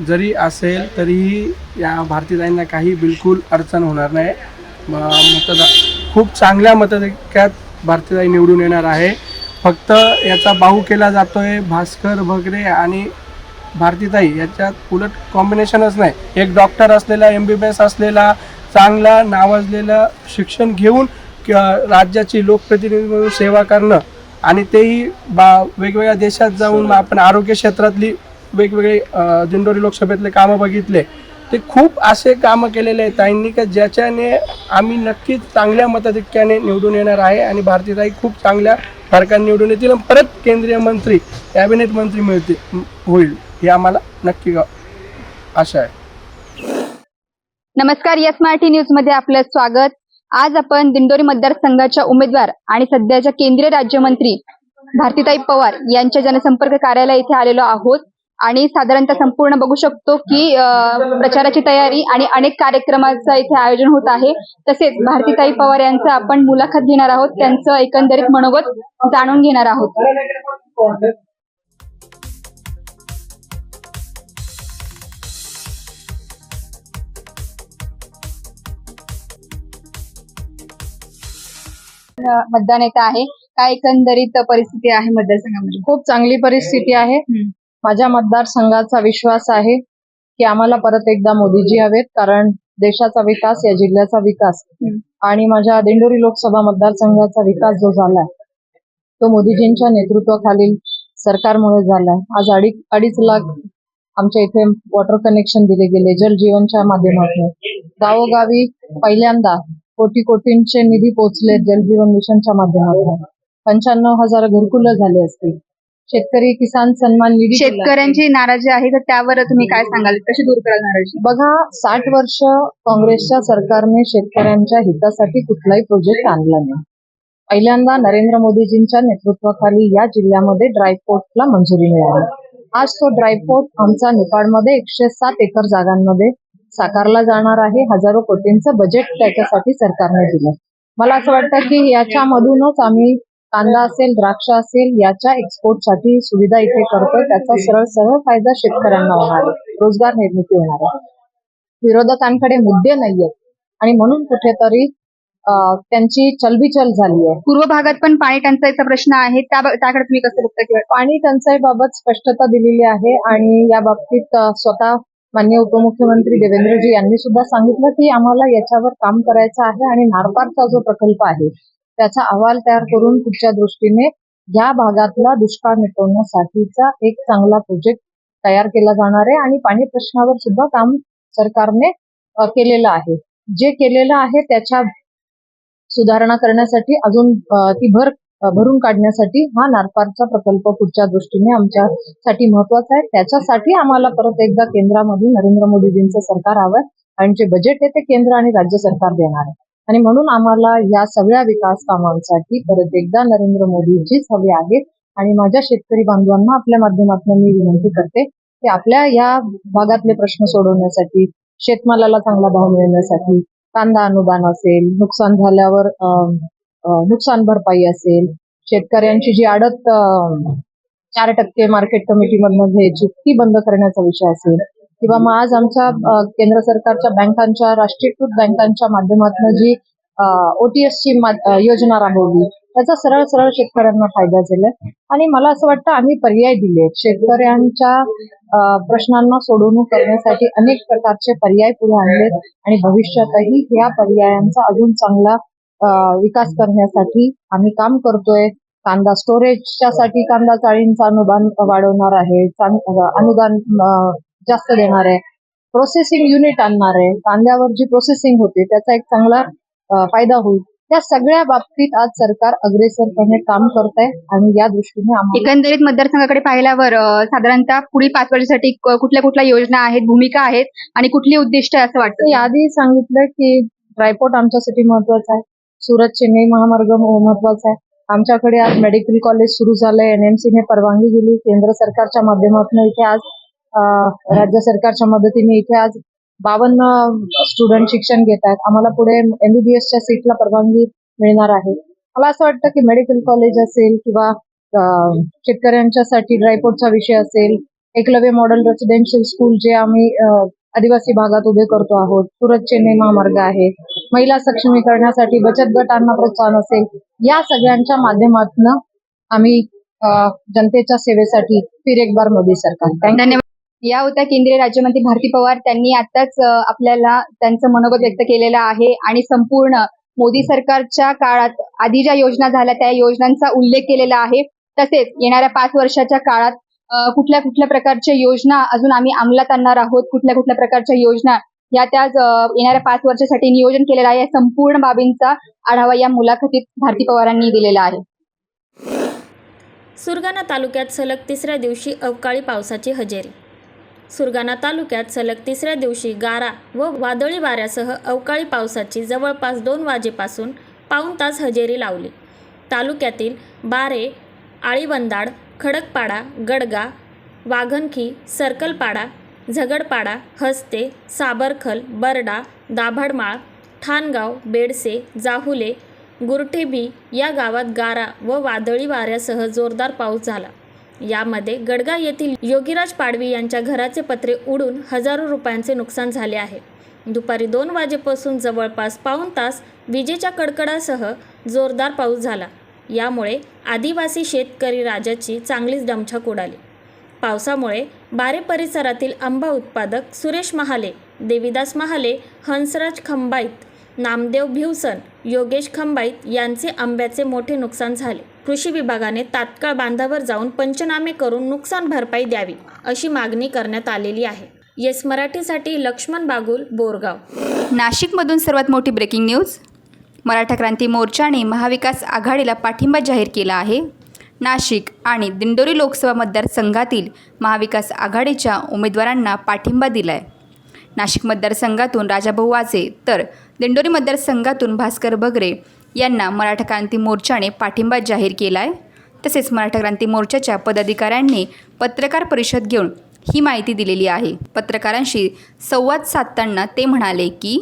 जरी असेल तरीही या भारतीताईंना काही बिलकुल अडचण होणार नाही. खूप चांगल्या मताधिक्यात भारतीताई निवडून येणार आहे. फक्त याचा बाहू केला जातोय भास्कर भगरे आणि भारतीताई याच्यात उलट कॉम्बिनेशनच नाही. एक डॉक्टर असलेला, MBBS असलेला, चांगला नावाजलेला, शिक्षण घेऊन राज्याची लोकप्रतिनिधी म्हणून सेवा करणं आणि तेही वेगवेगळ्या देशात जाऊन आपण आरोग्य क्षेत्रातली वेगवेगळे दिंडोरी लोकसभेतले कामं बघितले. ते खूप असे कामं केलेले आहेत ताईंनी का ज्याच्याने आम्ही नक्कीच चांगल्या मताधिक्याने निवडून येणार आहे आणि भारतीताई खूप चांगल्या फरकाने निवडून येतील आणि परत केंद्रीय मंत्री, कॅबिनेट मंत्री होईल हे आम्हाला नक्की आशा आहे. नमस्कार, यस मराठी न्यूज मध्ये आपलं स्वागत. आज आपण दिंडोरी मतदारसंघाच्या उमेदवार आणि सध्याच्या केंद्रीय राज्यमंत्री भारतीताई पवार यांच्या जनसंपर्क कार्यालय इथे आलेलो आहोत आणि साधारणतः संपूर्ण बघू शकतो की प्रचाराची तयारी आणि अनेक कार्यक्रमाचं इथे आयोजन होत आहे. तसेच भारतीताई पवार यांचं आपण मुलाखत घेणार आहोत, त्यांचं एकंदरीत मनोगत जाणून घेणार आहोत. मतदान येत आहे, काय एकंदरीत परिस्थिती आहे मतदारसंघामध्ये? खूप चांगली परिस्थिती आहे. माझ्या मतदारसंघाचा विश्वास आहे की आम्हाला परत एकदा मोदीजी हवेत, कारण देशाचा विकास, या जिल्ह्याचा विकास आणि माझ्या दिंडोरी लोकसभा मतदारसंघाचा विकास जो झालाय तो मोदीजींच्या नेतृत्वाखालील सरकारमुळे झालाय. आज 2.5 लाख आमच्या इथे वॉटर कनेक्शन दिले गेले जल जीवनच्या माध्यमातून. गावोगावी पहिल्यांदा कोटींचे निधी पोहोचले जल जीवन मिशनच्या माध्यमातून. 95,000 घरकुलं झाले असतील. शेतकरी किसान सन्मान निधी, शेतकऱ्यांची नाराजी आहे तर त्यावर तुम्ही काय सांगाल, कशी दूर कराल नाराजी? बघा, 60 वर्ष काँग्रेसच्या सरकारने शेतकऱ्यांच्या हितासाठी कुठलाही प्रोजेक्ट आणला नाही. पहिल्यांदा नरेंद्र मोदीजींच्या नेतृत्वाखाली या जिल्ह्यामध्ये ड्रायपोर्टला मंजुरी मिळाली. आज तो ड्रायपोर्ट आमचा निफाडमध्ये 107 एकर जागांमध्ये साकारला जाणार आहे. हजारो कोटींचं बजेट त्याच्यासाठी सरकारने दिलं. मला असं वाटतं की याच्यामधूनच आम्ही कांदा असेल, द्राक्ष असेल, याच्या एक्सपोर्टसाठी सुविधा इथे करतोय. त्याचा सरळ फायदा शेतकऱ्यांना होणार आहे, रोजगार निर्मिती होणार आहे. विरोधकांकडे मुद्दे नाहीयेत आणि म्हणून कुठेतरी त्यांची चलबिचल झाली आहे. पूर्व भागात पण पाणी टंचाईचा प्रश्न आहे, त्याकडे तुम्ही कसं बघता? किंवा पाणी टंचाईबाबत स्पष्टता दिलेली आहे आणि या बाबतीत स्वतः माननीय उपमुख्यमंत्री देवेंद्रजी यांनी सुद्धा सांगितलं की आम्हाला याच्यावर काम करायचं आहे आणि नारपारचा जो प्रकल्प आहे त्याचा अहवाल तयार करून पुढच्या दृष्टीने या भागातला दुष्काळ मिटवण्यासाठीचा एक चांगला प्रोजेक्ट तयार केला जाणार आहे आणि पाणी प्रश्नावर सुद्धा काम सरकारने केलेलं आहे. जे केलेलं आहे त्याच्या सुधारणा करण्यासाठी अजून ती भरून काढण्यासाठी हा नारपारचा प्रकल्प पुढच्या दृष्टीने आमच्यासाठी महत्वाचा आहे. त्याच्यासाठी आम्हाला परत एकदा केंद्रामध्ये नरेंद्र मोदीजींचं सरकार हवंय आणि जे बजेट आहे ते केंद्र आणि राज्य सरकार देणार आहे आणि म्हणून आम्हाला या सगळ्या विकास कामांसाठी परत एकदा नरेंद्र मोदीजीच हवे आहेत. आणि माझ्या शेतकरी बांधवांना आपल्या माध्यमातून मी विनंती करते की आपल्या या भागातले प्रश्न सोडवण्यासाठी, शेतमालाला चांगला भाव मिळण्यासाठी, कांदा अनुदान असेल, नुकसान झाल्यावर नुकसान भरपाई असेल, शेतकऱ्यांची जी आडत 4% मार्केट कमिटीमधनं घ्यायची ती बंद करण्याचा विषय असेल किंवा मग आज आमच्या केंद्र सरकारच्या बँकांच्या, राष्ट्रीयकृत बँकांच्या माध्यमातून जी OTS ची योजना राबवली त्याचा सरळ शेतकऱ्यांना फायदा झालाय. आणि मला असं वाटतं आम्ही पर्याय दिले. शेतकऱ्यांच्या प्रश्नांना सोडवणूक करण्यासाठी अनेक प्रकारचे पर्याय पुढे आणलेत आणि भविष्यातही या पर्यायांचा अजून चांगला विकास करण्यासाठी आम्ही काम करतोय. कांदा स्टोरेजच्या साठी कांदा चाळींचं अनुदान वाढवणार आहे, अनुदान जास्त देणार आहे, प्रोसेसिंग युनिट आणणार आहे, कांद्यावर जी प्रोसेसिंग होते त्याचा एक चांगला फायदा होईल. या सगळ्या बाबतीत आज सरकार अग्रेसरपणे काम करत आहे आणि या दृष्टीने एकंदरीत मतदारसंघाकडे पाहिल्यावर साधारणतः पुढील 5 वर्षासाठी कुठल्या योजना आहेत, भूमिका आहेत आणि कुठली उद्दिष्ट आहे असं वाटतं? आधी सांगितलं की ड्रायपोर्ट आमच्यासाठी महत्वाचा आहे, सुरत चेन्नई महामार्ग महत्वाचा आहे. आमच्याकडे आज मेडिकल कॉलेज सुरू झालंय, NMC ने परवानगी दिली. केंद्र सरकारच्या माध्यमातून इथे आज राज्य सरकारच्या मदतीने इथे आज 52 स्टुडंट शिक्षण घेत आहेत. आम्हाला पुढे MBBSच्या सीटला परवानगी मिळणार आहे. मला असं वाटतं की मेडिकल कॉलेज असेल किंवा शेतकऱ्यांच्यासाठी ड्रायपोर्टचा विषय असेल, एकलव्य मॉडेल रेसिडेन्शियल स्कूल जे आम्ही आदिवासी भागात उभे करतो आहोत, सुरत चेन्नई महामार्ग आहे, महिला सक्षमीकरणासाठी बचत गटांना प्रोत्साहन असेल, या सगळ्यांच्या माध्यमातून आम्ही जनतेच्या सेवेसाठी फिर एक बार मोदी सरकार. धन्यवाद. या होत्या केंद्रीय राज्यमंत्री भारती पवार. त्यांनी आताच आपल्याला त्यांचं मनोगत व्यक्त केलेलं आहे आणि संपूर्ण मोदी सरकारच्या काळात आधी ज्या योजना झाल्या त्या योजनांचा उल्लेख केलेला आहे. तसेच येणाऱ्या 5 वर्षाच्या काळात कुठल्या प्रकारच्या योजना अजून आम्ही अंमलात आणणार आहोत, कुठल्या प्रकारच्या योजना त्या येणाऱ्या 5 वर्षासाठी नियोजन केलेलं आहे. या संपूर्ण बाबींचा आढावा या मुलाखतीत भारती पवारांनी दिलेला आहे. सुरगाणा तालुक्यात सलग 3ऱ्या दिवशी अवकाळी पावसाची हजेरी. सुरगाणा तालुक्यात सलग 3ऱ्या दिवशी गारा व वादळी वाऱ्यासह अवकाळी पावसाची जवळपास 2 वाजेपासून पाऊण तास हजेरी लावली. तालुक्यातील बारे, आळीवंदाड, खडकपाडा, गडगा, वाघनखी, सर्कलपाडा, झगडपाडा, हस्ते, साबरखल, बरडा, दाभाडमाळ, ठाणगाव, बेडसे, जाहुले, गुरठेबी या गावात गारा व वादळी वाऱ्यासह जोरदार पाऊस झाला. यामध्ये गडगा येथील योगीराज पाडवी यांच्या घराचे पत्रे उडून हजारो रुपयांचे नुकसान झाले आहे. दुपारी 2 वाजेपासून जवळपास पाऊण तास विजेच्या कडकडासह जोरदार पाऊस झाला. यामुळे आदिवासी शेतकरी राजाची चांगलीच दमछाक उडाली. पावसामुळे बारे परिसरातील आंबा उत्पादक सुरेश महाले, देवीदास महाले, हंसराज खंबाईत, नामदेव भिवसन, योगेश खंबाईत यांचे आंब्याचे मोठे नुकसान झाले. कृषी विभागाने तात्काळ बांधावर जाऊन पंचनामे करून नुकसान भरपाई द्यावी अशी मागणी करण्यात आलेली आहे. येस मराठीसाठी लक्ष्मण बागुल, बोरगाव. नाशिकमधून सर्वात मोठी ब्रेकिंग न्यूज. मराठा क्रांती मोर्चाने महाविकास आघाडीला पाठिंबा जाहीर केला आहे. नाशिक आणि दिंडोरी लोकसभा मतदारसंघातील महाविकास आघाडीच्या उमेदवारांना पाठिंबा दिला आहे. नाशिक मतदारसंघातून राजाभाऊ वाजे तर दिंडोरी मतदारसंघातून भास्कर बगरे यांना मराठा क्रांती मोर्चाने पाठिंबा जाहीर केला आहे. तसेच मराठा क्रांती मोर्चाच्या पदाधिकाऱ्यांनी पत्रकार परिषद घेऊन ही माहिती दिलेली आहे. पत्रकारांशी संवाद साधताना ते म्हणाले की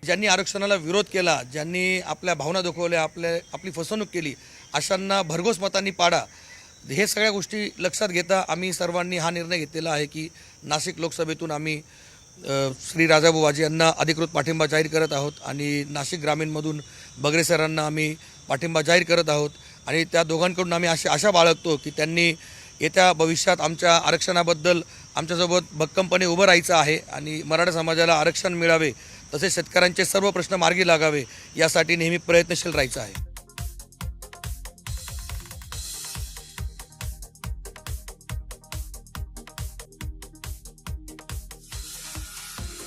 ज्यांनी आरक्षणाला विरोध केला, ज्यांनी आपल्या भावना दुखवल्या, आपली फसवणूक केली, अशांना भरघोस मतांनी पाडा. हे सगळ्या गोष्टी लक्षात घेता आम्ही सर्वांनी हा निर्णय घेतलेला आहे की नाशिक लोकसभेतून आम्ही श्री राजाभाऊ वाजे यांना अधिकृत पाठिंबा जाहीर करत आहोत आणि नाशिक ग्रामीणमधून बगरे सरांना आम्ही पाठिंबा जाहीर करत आहोत. आणि त्या दोघांकडून आम्ही आशा बाळगतो की त्यांनी येत्या भविष्यात आमच्या आरक्षणाबद्दल आमच्यासोबत भक्कमपणे उभं राहायचं आहे आणि मराठा समाजाला आरक्षण मिळावे, तसेच शेतकऱ्यांचे सर्व प्रश्न मार्गी लागावे यासाठी नेहमी प्रयत्नशील राहायचं आहे.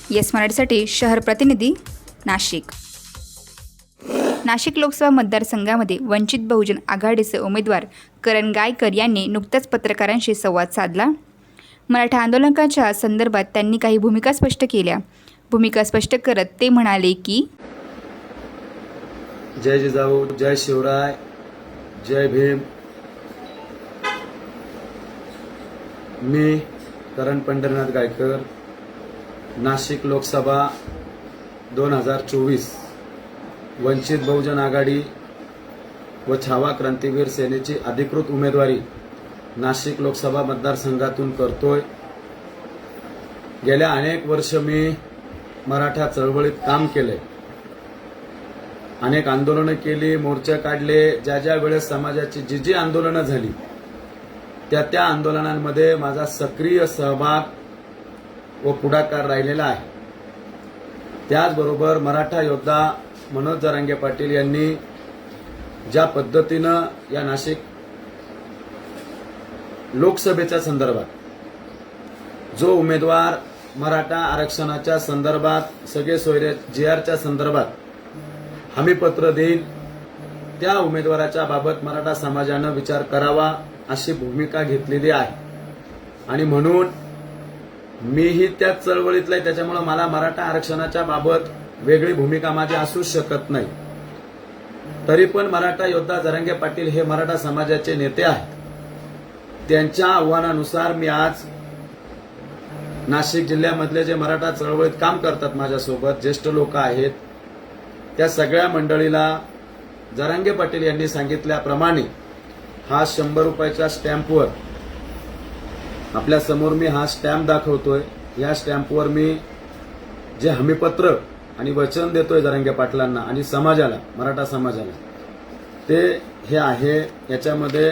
येस मराठीसाठी शहर प्रतिनिधी नाशिक. नाशिक लोकसभा मतदारसंघामध्ये वंचित बहुजन आघाडीचे उमेदवार करण गायकर यांनी नुकताच पत्रकारांशी संवाद साधला. मराठा आंदोलनाच्या संदर्भात त्यांनी काही भूमिका स्पष्ट केल्या. भूमिका स्पष्ट करत ते म्हणाले की जय जिजाऊ, जय शिवराय, जय भीम. मी करण पंढरीनाथ गायकर, नाशिक लोकसभा 2024 वंचित बहुजन आघाडी व छावा क्रांतीवीर सेनेची अधिकृत उमेदवारी नाशिक लोकसभा मतदारसंघातून करतोय. गेल्या अनेक वर्ष मी मराठा चळवळीत काम केले, अनेक आंदोलनं केली, मोर्चे काढले. ज्या वेळेस समाजाची जी आंदोलनं झाली त्या आंदोलनांमध्ये माझा सक्रिय सहभाग व पुढाकार राहिलेला आहे. त्याचबरोबर मराठा योद्धा मनोज जरांगे पाटील यांनी ज्या पद्धतीनं या नाशिक लोकसभेच्या संदर्भात जो उमेदवार मराठा आरक्षणाच्या संदर्भात सगळे सोयरे GRच्या संदर्भात हमीपत्र देईल, त्या उमेदवाराच्या बाबत मराठा समाजानं विचार करावा अशी भूमिका घेतलेली आहे. आणि म्हणून मीही त्याच चळवळीतला आहे, त्याच्यामुळे मला मराठा आरक्षणाच्या बाबत वेगळी भूमिका माझी असूच शकत नाही. तरी पण मराठा योद्धा जरांगे पाटील हे मराठा समाजाचे नेते आहेत. त्यांच्या आव्हानानुसार मी आज नाशिक जिल्ह्यामधले जे मराठा चळवळीत काम करतात माझ्यासोबत ज्येष्ठ लोक आहेत, त्या सगळ्या मंडळीला जरांगे पाटील यांनी सांगितल्याप्रमाणे हा 100 रुपयाच्या स्टॅम्पवर आपल्या समोर मी हा स्टॅम्प दाखवतोय. या स्टॅम्पवर मी जे हमीपत्र आणि वचन देतोय जरांगे पाटलांना आणि समाजाला, मराठा समाजाला, ते हे आहे. याच्यामध्ये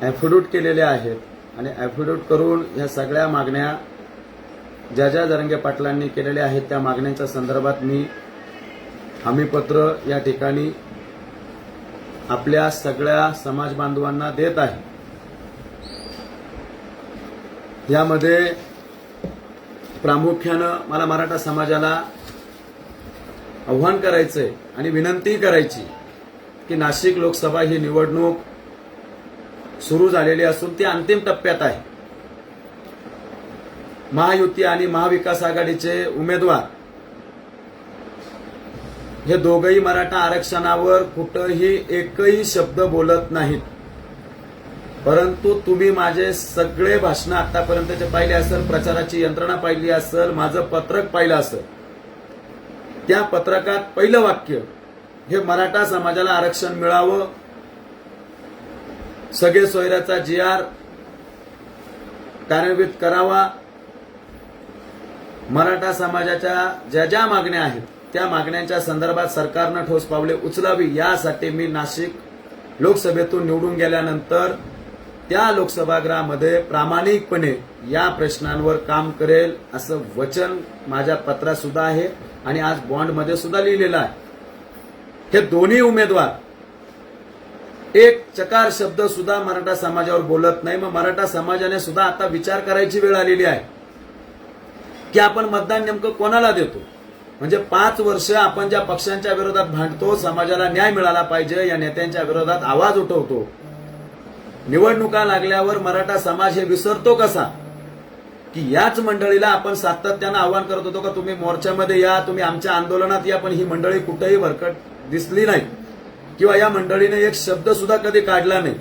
ॲफिडेव्हिट केलेले आहेत आणि ॲफिडेव्हिट करून ह्या सगळ्या मागण्या ज्या जरांगे पाटलांनी केलेल्या आहेत त्या मागण्यांच्या संदर्भात मी हमीपत्र या ठिकाणी आपल्या सगळ्या समाज बांधवांना देत आहे. यामध्ये प्रामुख्यानं मला मराठा समाजाला आव्हान करायचंय आणि विनंती करायची की नाशिक लोकसभा ही निवडणूक सुरू झालेली असून ती अंतिम टप्प्यात आहे. महायुती आणि महाविकास आघाडीचे उमेदवार हे दोघंही मराठा आरक्षणावर कुठंही एकही शब्द बोलत नाहीत. परंतु तुम्ही माझे सगळे भाषण आतापर्यंतचे पाहिले असेल, प्रचाराची यंत्रणा पाहिली असेल, माझं पत्रक पाहिलं असेल, त्या पत्रकात पहिलं वाक्य हे मराठा समाजाला आरक्षण मिळावं, सगळे सोयऱ्याचा GR कार्यान्वित करावा, मराठा समाजाच्या ज्या मागण्या आहेत त्या मागण्यांच्या संदर्भात सरकारनं ठोस पावले उचलावी, यासाठी मी नाशिक लोकसभेतून निवडून गेल्यानंतर त्या लोकसभागृहामध्ये प्रामाणिकपणे या प्रश्नांवर काम करेल असं वचन माझ्या पत्रात सुद्धा आहे आणि आज बॉन्डमध्ये सुद्धा लिहिलेलं आहे. हे दोन्ही उमेदवार एक चकार शब्द सुद्धा मराठा समाजावर बोलत नाही. मग मराठा समाजाने सुद्धा आता विचार करायची वेळ आलेली आहे की आपण मतदान नेमकं कोणाला देतो. म्हणजे 5 वर्ष आपण ज्या पक्षांच्या विरोधात भांडतो, समाजाला न्याय मिळाला पाहिजे या नेत्यांच्या विरोधात आवाज उठवतो, निवडणुका लागल्यावर मराठा समाज हे विसरतो कसा की याच मंडळीला आपण सातत्यानं आव्हान करत होतो का तुम्ही मोर्चामध्ये या, तुम्ही आमच्या आंदोलनात या, पण ही मंडळी कुठेही भरकट दिसली नाही किंवा या मंडळीने एक शब्द सुद्धा कधी काढला नाही.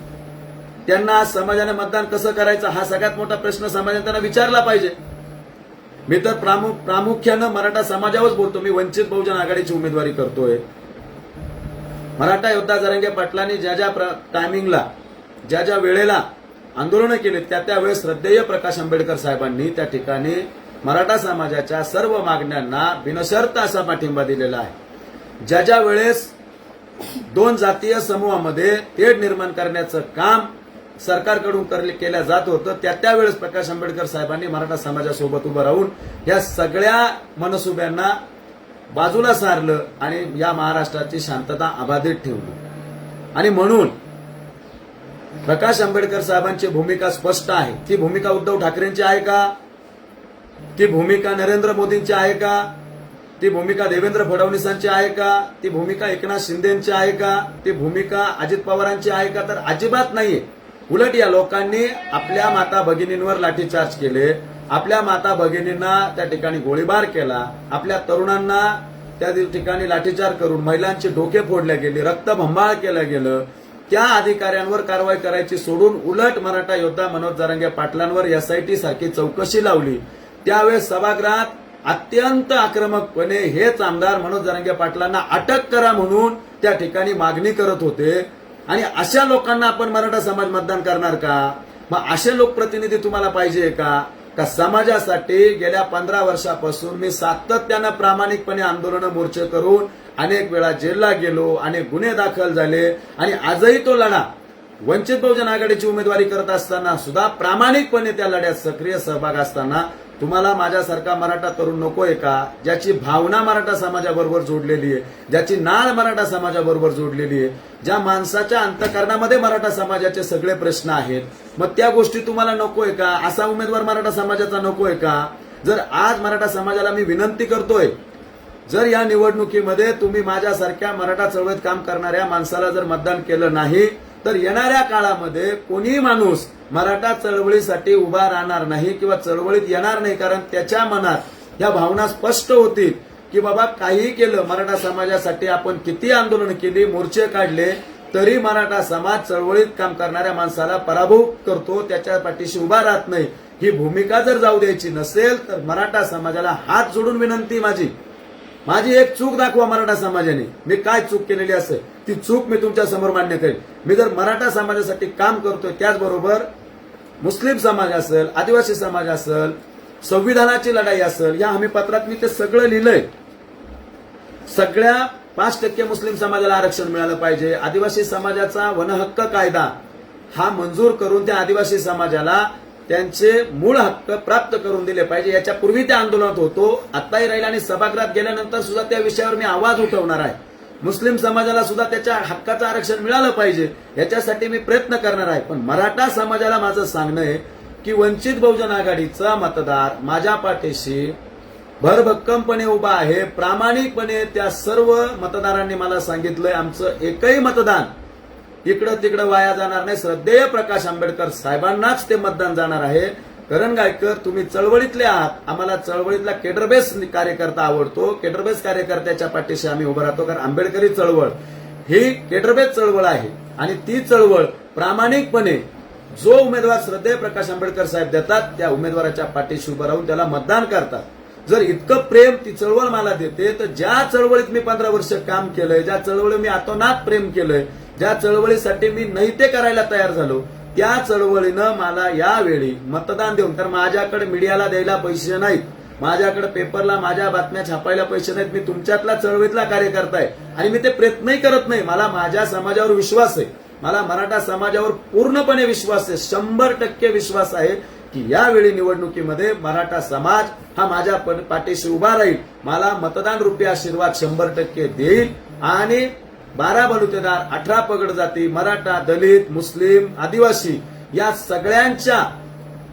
त्यांना समाजाने मतदान कसं करायचं हा सगळ्यात मोठा प्रश्न समाजाने त्यांना विचारला पाहिजे. मी तर प्रामुख्यानं मराठा समाजावरच बोलतो. मी वंचित बहुजन आघाडीची उमेदवारी करतोय. मराठा योद्धा जरांगे पाटलांनी ज्या ज्या टायमिंगला ज्या ज्या वेळेला आंदोलनं केली त्या वेळेस श्रद्धेय प्रकाश आंबेडकर साहेबांनी त्या ठिकाणी मराठा समाजाच्या सर्व मागण्यांना बिनशर्त असा पाठिंबा दिलेला आहे. ज्या ज्या वेळेस 2 जातीय समूहामध्ये तेढ निर्माण करण्याचं काम सरकारकडून केल्या जात होतं त्यावेळेस प्रकाश आंबेडकर साहेबांनी मराठा समाजासोबत उभं राहून या सगळ्या मनसुब्यांना बाजूला सारलं आणि या महाराष्ट्राची शांतता अबाधित ठेवली. आणि म्हणून प्रकाश आंबेडकर साहेबांची भूमिका स्पष्ट आहे. ती भूमिका उद्धव ठाकरेंची आहे का? ती भूमिका नरेंद्र मोदींची आहे का? ती भूमिका देवेंद्र फडणवीसांची आहे का? ती भूमिका एकनाथ शिंदेची आहे का? ती भूमिका अजित पवारांची आहे का? तर अजिबात नाहीये. उलट या लोकांनी आपल्या माता भगिनींवर लाठीचार्ज केले, आपल्या माता भगिनींना त्या ठिकाणी गोळीबार केला, आपल्या तरुणांना त्या ठिकाणी लाठीचार्ज करून महिलांचे डोके फोडले गेले, रक्तबंबाळ केलं गेलं. त्या अधिकाऱ्यांवर कारवाई करायची सोडून उलट मराठा योद्धा मनोज जरांगे पाटलांवर SIT सारखी चौकशी लावली. त्यावेळेस सभागृहात अत्यंत आक्रमकपणे हेच आमदार मनोज जरांगे पाटलांना अटक करा म्हणून त्या ठिकाणी मागणी करत होते. आणि अशा लोकांना आपण मराठा समाज मतदान करणार का? मग असे लोकप्रतिनिधी तुम्हाला पाहिजे का? का समाजासाठी गेल्या 15 वर्षापासून मी सातत्यानं प्रामाणिकपणे आंदोलनं मोर्चे करून अनेक वेळा जेलला गेलो, अनेक गुन्हे दाखल झाले आणि आजही तो लढा वंचित बहुजन आघाडीची उमेदवारी करत असताना सुद्धा प्रामाणिकपणे त्या लढ्यात सक्रिय सहभाग असताना तुम्हाला माझ्यासारखा मराठा तरुण नकोय का? ज्याची भावना मराठा समाजाबरोबर जोडलेली आहे, ज्याची नाळ मराठा समाजाबरोबर जोडलेली आहे, ज्या माणसाच्या अंतःकरणामध्ये मराठा समाजाचे सगळे प्रश्न आहेत, मग त्या गोष्टी तुम्हाला नकोय का? असा उमेदवार मराठा समाजाचा नकोय का? जर आज मराठा समाजाला मी विनंती करतोय, जर या निवडणुकीमध्ये तुम्ही माझ्यासारख्या मराठा चळवळीत काम करणाऱ्या माणसाला जर मतदान केलं नाही तर येणाऱ्या काळामध्ये कोणी माणूस मराठा चळवळीसाठी उभा राहणार नाही किंवा चळवळीत येणार नाही. कारण त्याच्या मनात या भावना स्पष्ट होतील की बाबा काही केलं मराठा समाजासाठी, आपण किती आंदोलन केली, मोर्चे काढले, तरी मराठा समाज चळवळीत काम करणाऱ्या माणसाला पराभूत करतो, त्याच्या पाठीशी उभा राहत नाही. ही भूमिका जर जाऊ द्यायची नसेल तर मराठा समाजाला हात जोडून विनंती माझी एक चूक दाखवा मराठा समाजाने. मी काय चूक केलेली असेल ती चूक मी तुमच्या समोर मान्य करेन. मी जर मराठा समाजासाठी काम करतोय त्याचबरोबर मुस्लिम समाज असेल, आदिवासी समाज असेल, संविधानाची लढाई असेल, या हमीपत्रात मी ते सगळं लिहिलंय. सगळ्या 5% मुस्लिम समाजाला आरक्षण मिळालं पाहिजे. आदिवासी समाजाचा वनहक्क कायदा हा मंजूर करून त्या आदिवासी समाजाला त्यांचे मूळ हक्क प्राप्त करून दिले पाहिजे. याच्यापूर्वी त्या आंदोलनात होतो, आताही राहील आणि सभागृहात गेल्यानंतर सुद्धा त्या विषयावर मी आवाज उठवणार आहे. मुस्लिम समाजाला सुद्धा त्याच्या हक्काचं आरक्षण मिळालं पाहिजे याच्यासाठी मी प्रयत्न करणार आहे. पण मराठा समाजाला माझं सांगणं आहे की वंचित बहुजन आघाडीचा मतदार माझ्या पाठीशी भरभक्कमपणे उभा आहे. प्रामाणिकपणे त्या सर्व मतदारांनी मला सांगितलंय आमचं एकही मतदान इकडं तिकडं वाया जाणार नाही. श्रद्धेय प्रकाश आंबेडकर साहेबांनाच ते मतदान जाणार आहे. करण गायकर, तुम्ही चळवळीतले आहात, आम्हाला चळवळीतला केडरबेस कार्यकर्ता आवडतो. केडरबेस कार्यकर्त्याच्या पाठीशी आम्ही उभं राहतो. कारण आंबेडकरी चळवळ ही केडरबेस चळवळ आहे आणि ती चळवळ प्रामाणिकपणे जो उमेदवार श्रद्धेय प्रकाश आंबेडकर साहेब देतात त्या उमेदवाराच्या पाठीशी उभं राहून त्याला मतदान करतात. जर इतकं प्रेम ती चळवळ मला देते तर ज्या चळवळीत मी 15 वर्ष काम केलंय, ज्या चळवळीत मी आतोनात प्रेम केलंय, ज्या चळवळीसाठी मी नैते करायला तयार झालो, त्या चळवळीनं मला यावेळी मतदान देऊन, तर माझ्याकडे मीडियाला द्यायला पैसे नाहीत, माझ्याकडे पेपरला माझ्या बातम्या छापायला पैसे नाहीत, मी तुमच्यातला चळवळीतला कार्यकर्ता आहे आणि मी ते प्रयत्नही करत नाही. मला माझ्या समाजावर विश्वास आहे, मला मराठा समाजावर पूर्णपणे विश्वास आहे, 100% विश्वास आहे की यावेळी निवडणुकीमध्ये मराठा समाज हा माझ्या पाठीशी उभा राहील, मला मतदान रूपी आशीर्वाद 100% देईल आणि 12 बलुतेदार, 18 पगड जाती, मराठा, दलित, मुस्लिम, आदिवासी या सगळ्यांच्या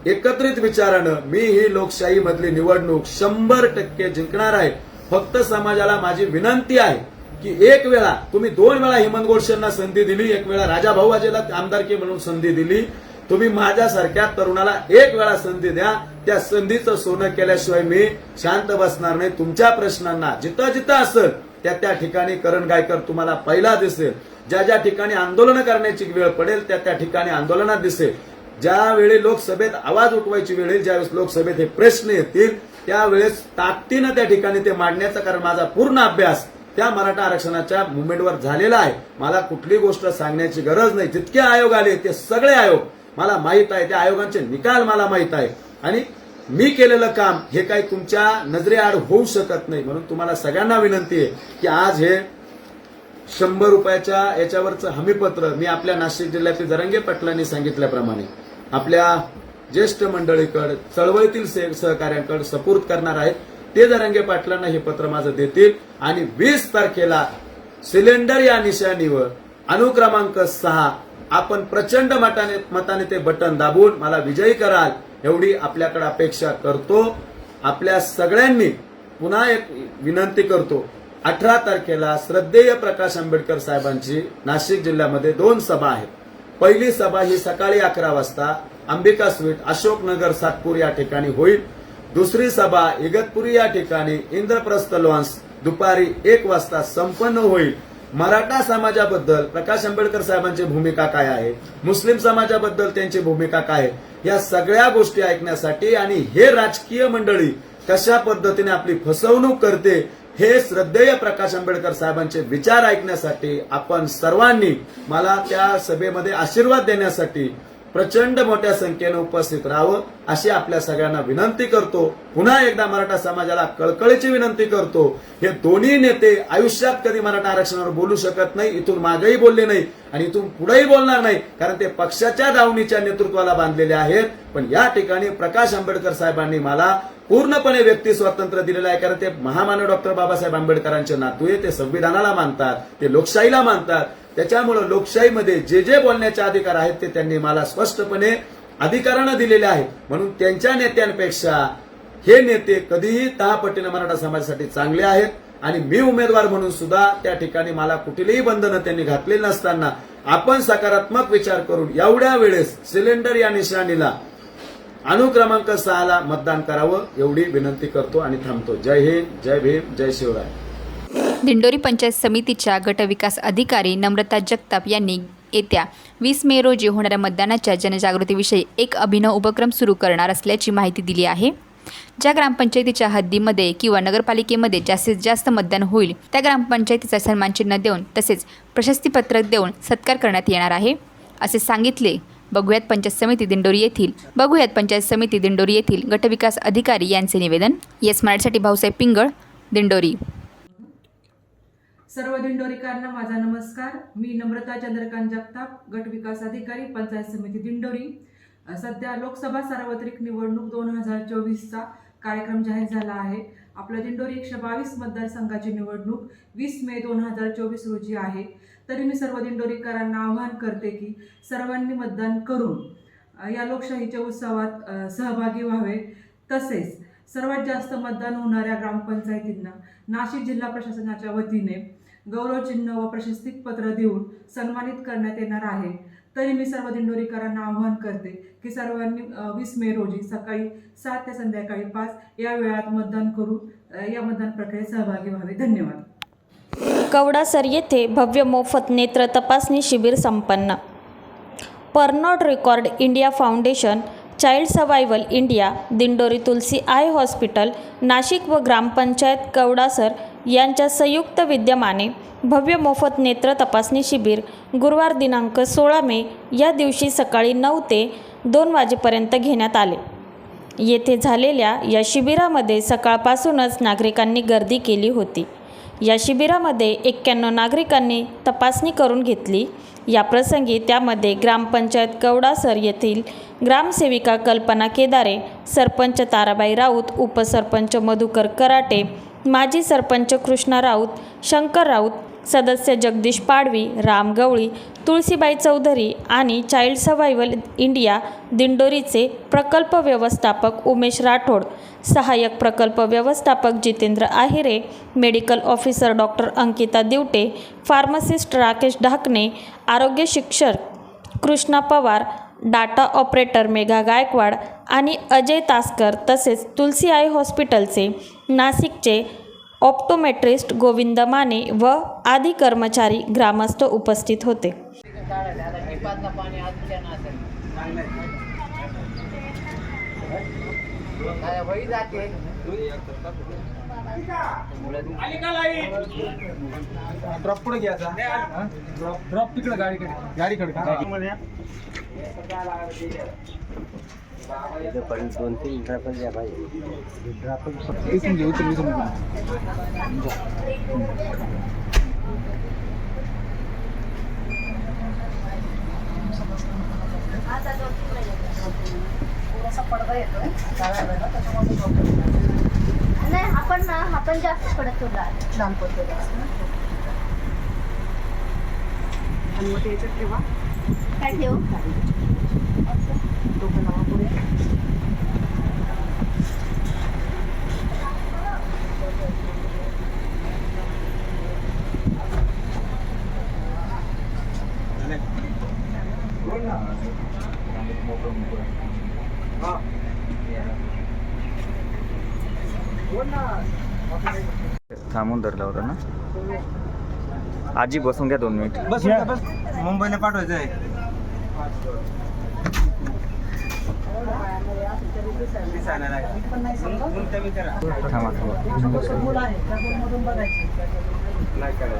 एकत्रित विचारानं मी ही लोकशाही मधली निवडणूक 100% जिंकणार आहे. फक्त समाजाला माझी विनंती आहे की एक वेळा तुम्ही 2 वेळा हेमंत गोडसेंना संधी दिली, एक वेळा राजा भाऊ वाजेला आमदारकी म्हणून संधी दिली, तुम्ही माझ्यासारख्या तरुणाला एक वेळा संधी द्या, त्या संधीचं सोनं केल्याशिवाय मी शांत बसणार नाही. तुमच्या प्रश्नांना जिथं जिथं असेल त्या ठिकाणी करण गायकर तुम्हाला पहिला दिसेल. ज्या ठिकाणी आंदोलन करण्याची वेळ पडेल त्या ठिकाणी आंदोलनात दिसेल. ज्यावेळी लोकसभेत आवाज उठवायची वेळ येईल, ज्यावेळेस लोकसभेत हे प्रश्न येतील, त्यावेळेस ताकदीनं त्या ठिकाणी ते मांडण्याचा, कारण माझा पूर्ण अभ्यास त्या मराठा आरक्षणाच्या मुवमेंटवर झालेला आहे. मला कुठली गोष्ट सांगण्याची गरज नाही. जितके आयोग आले ते सगळे आयोग मला माहित आहे, त्या आयोगांचे निकाल मला माहित आहे आणि मी केलेलं काम हे काही तुमच्या नजरेआड होऊ शकत नाही. म्हणून तुम्हाला सगळ्यांना विनंती आहे की आज हे 100 रुपयाच्या याच्यावरचं हमीपत्र मी आपल्या नाशिक जिल्ह्यातील जरांगे पाटलांनी सांगितल्याप्रमाणे आपल्या ज्येष्ठ मंडळीकडे, चळवळीतील सहकाऱ्यांकडे सपूर्द करणार आहेत. ते जरांगे पाटलांना हे पत्र माझं देतील आणि 20 तारखेला सिलेंडर या निशाणीवर अनुक्रमांक 6 आपण प्रचंड मताने ते बटन दाबून मला विजयी कराल एवढी आपल्याकडे अपेक्षा करतो. आपल्या सगळ्यांनी पुन्हा एक विनंती करतो, 18 तारखेला श्रद्धेय प्रकाश आंबेडकर साहेबांची नाशिक जिल्ह्यामध्ये 2 सभा आहेत. पहिली सभा ही सकाळी 11 वाजता अंबिका स्वीट, अशोकनगर, सातपूर या ठिकाणी होईल. दुसरी सभा इगतपुरी या ठिकाणी इंद्रप्रस्थ लॉन्स दुपारी 1 वाजता संपन्न होईल. मराठा समाजाबद्दल प्रकाश आंबेडकर साहेबांची भूमिका काय आहे, मुस्लिम समाजाबद्दल त्यांची भूमिका काय आहे, या सगळ्या गोष्टी ऐकण्यासाठी आणि हे राजकीय मंडळी कशा पद्धतीने आपली फसवणूक करते हे श्रद्धेय प्रकाश आंबेडकर साहेबांचे विचार ऐकण्यासाठी आपण सर्वांनी मला त्या सभेमध्ये आशीर्वाद देण्यासाठी प्रचंड मोठ्या संख्येने उपस्थित राहावं अशी आपल्या सगळ्यांना विनंती करतो. पुन्हा एकदा मराठा समाजाला कळकळीची विनंती करतो, हे दोन्ही नेते आयुष्यात कधी मराठा आरक्षणावर बोलू शकत नाही, इथून मागेही बोलले नाही आणि इथून पुढेही बोलणार नाही, कारण ते पक्षाच्या दावणीच्या नेतृत्वाला बांधलेले आहेत. पण या ठिकाणी प्रकाश आंबेडकर साहेबांनी मला पूर्णपणे व्यक्ती स्वातंत्र्य दिलेलं आहे, कारण ते महामानव डॉक्टर बाबासाहेब आंबेडकरांचे नातू आहे. ते संविधानाला मानतात, ते लोकशाहीला मानतात. त्याच्यामुळे लोकशाहीमध्ये जे बोलण्याचे अधिकार आहेत ते त्यांनी मला स्पष्टपणे अधिकारानं दिलेले आहेत. म्हणून त्यांच्या नेत्यांपेक्षा हे नेते कधीही 10 पटीने मराठा समाजासाठी चांगले आहेत आणि मी उमेदवार म्हणून सुद्धा त्या ठिकाणी मला कुठलीही बंधनं त्यांनी घातलेली नसताना आपण सकारात्मक विचार करून एवढ्या वेळेस सिलेंडर या निशाणीला अनुक्रमांक 6 मतदान करावं एवढी विनंती करतो आणि थांबतो. जय हिंद, जय भीम, जय शिवराय. दिंडोरी पंचायत समितीच्या गटविकास अधिकारी नम्रता जगताप यांनी येत्या 20 मे रोजी होणाऱ्या मतदानाच्या जनजागृतीविषयी एक अभिनव उपक्रम सुरू करणार असल्याची माहिती दिली आहे. ज्या ग्रामपंचायतीच्या हद्दीमध्ये किंवा नगरपालिकेमध्ये जास्तीत जास्त मतदान होईल त्या ग्रामपंचायतीचा सन्मानचिन्ह देऊन तसेच प्रशस्तीपत्रक देऊन सत्कार करण्यात येणार आहे असे सांगितले. बघूयात पंचायत समिती दिंडोरी येथील गटविकास अधिकारी यांचे निवेदन. येस मराठीसाठी भाऊसाहेब पिंगळ, दिंडोरी. सर्व दिंडोरीकरांना माझा नमस्कार. मी नम्रता चंद्रकांत जगताप, गट विकास अधिकारी, पंचायत समिती दिंडोरी. सध्या लोकसभा सार्वत्रिक निवडणूक 2024चा कार्यक्रम जाहीर झाला आहे. आपल्या दिंडोरी 122 मतदारसंघाची निवडणूक 20 मे 2024 रोजी आहे. तरी मी सर्व दिंडोरीकरांना आवाहन करते की सर्वांनी मतदान करून या लोकशाहीच्या उत्सवात सहभागी व्हावे. तसेच सर्वात जास्त मतदान होणाऱ्या ग्रामपंचायतींना नाशिक जिल्हा प्रशासनाच्या वतीने गौरवचिन्ह व प्रशस्तीपत्र देऊन सन्मानित करण्यात येणार आहे. तरी मी सर्व दिंडोरीकरांना आवाहन करते की सर्वांनी 20 मे रोजी सकाळी 7 ते संध्याकाळी 5 या वेळात मतदान करून या मतदान प्रक्रियेत सहभागी व्हावे. धन्यवाद. कवडासर येथे भव्य मोफत नेत्र तपासणी शिबिर संपन्न. Pernod Ricard India foundation, child survival India, Dindori Tulsi eye hospital, Nashik व ग्रामपंचायत कवडासर यांच्या संयुक्त विद्यमाने भव्य मोफत नेत्र तपासणी शिबिर गुरुवार दिनांक 16 मे या दिवशी सकाळी 9 ते 2 वाजेपर्यंत घेण्यात आले. येथे झालेल्या या शिबिरामध्ये सकाळपासूनच नागरिकांनी गर्दी केली होती. या शिबिरामध्ये 91 नागरिकांनी तपासणी करून घेतली. याप्रसंगी त्यामध्ये ग्रामपंचायत कवडासर येथील ग्रामसेविका कल्पना केदारे, सरपंच ताराबाई राऊत, उपसरपंच मधुकर कराटे, माजी सरपंच कृष्णा राऊत, शंकर राऊत, सदस्य जगदीश पाडवी, राम गवळी, तुळसीबाई चौधरी आणि चाइल्ड सर्वायवल इंडिया दिंडोरीचे प्रकल्प व्यवस्थापक उमेश राठोड, सहाय्यक प्रकल्प व्यवस्थापक Jitendra Ahire, medical officer doctor Ankita Diwate, pharmacist Rakesh Dhakane, आरोग्य शिक्षक कृष्णा पवार, डाटा ऑपरेटर मेघा गायकवाड आणि अजय तासकर तसेच तुलसी आई हॉस्पिटलचे नाशिकचे ऑप्टोमेट्रिस्ट गोविंद माने व आदी कर्मचारी ग्रामस्थ उपस्थित होते. ड्रॉप पुढे घ्यायचा, ड्रॉप तिकडे गाडीकडे पडदा येतोय नाही, आपण जास्त पडत तुला लांब पडतो आणि मग याच्यात ठेवा. काय ठेवू डोकं लावा पुढे. थांबून धरला होता ना. आजी बसून घ्या 2 मिनिट. मुंबईला पाठवायचं आहे.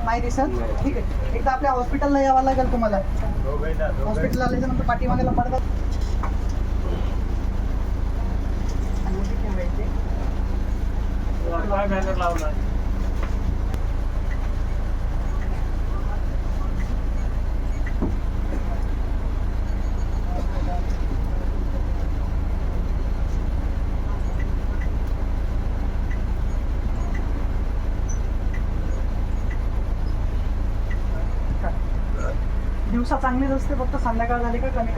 नाही दिसत, ठीक आहे. एकदा आपल्या हॉस्पिटलला यावं लागेल तुम्हाला. हॉस्पिटलला आल्याच्यानंतर पाठीमागेला पडदा लावला. दिवसा चांगली रस्ते, फक्त संध्याकाळ झाली का कमी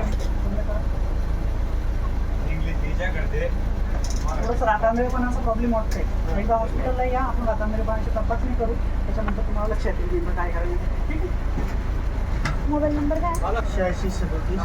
थोडंसं रातांधळेपणाचा प्रॉब्लेम वाटतोय. एकदा हॉस्पिटलला या, आपण रातांधळेपणाची तपासणी करू, त्याच्यानंतर तुम्हाला लक्षात येईल काय करायचं. ठीक आहे. मोबाईल नंबर काय? 86 37.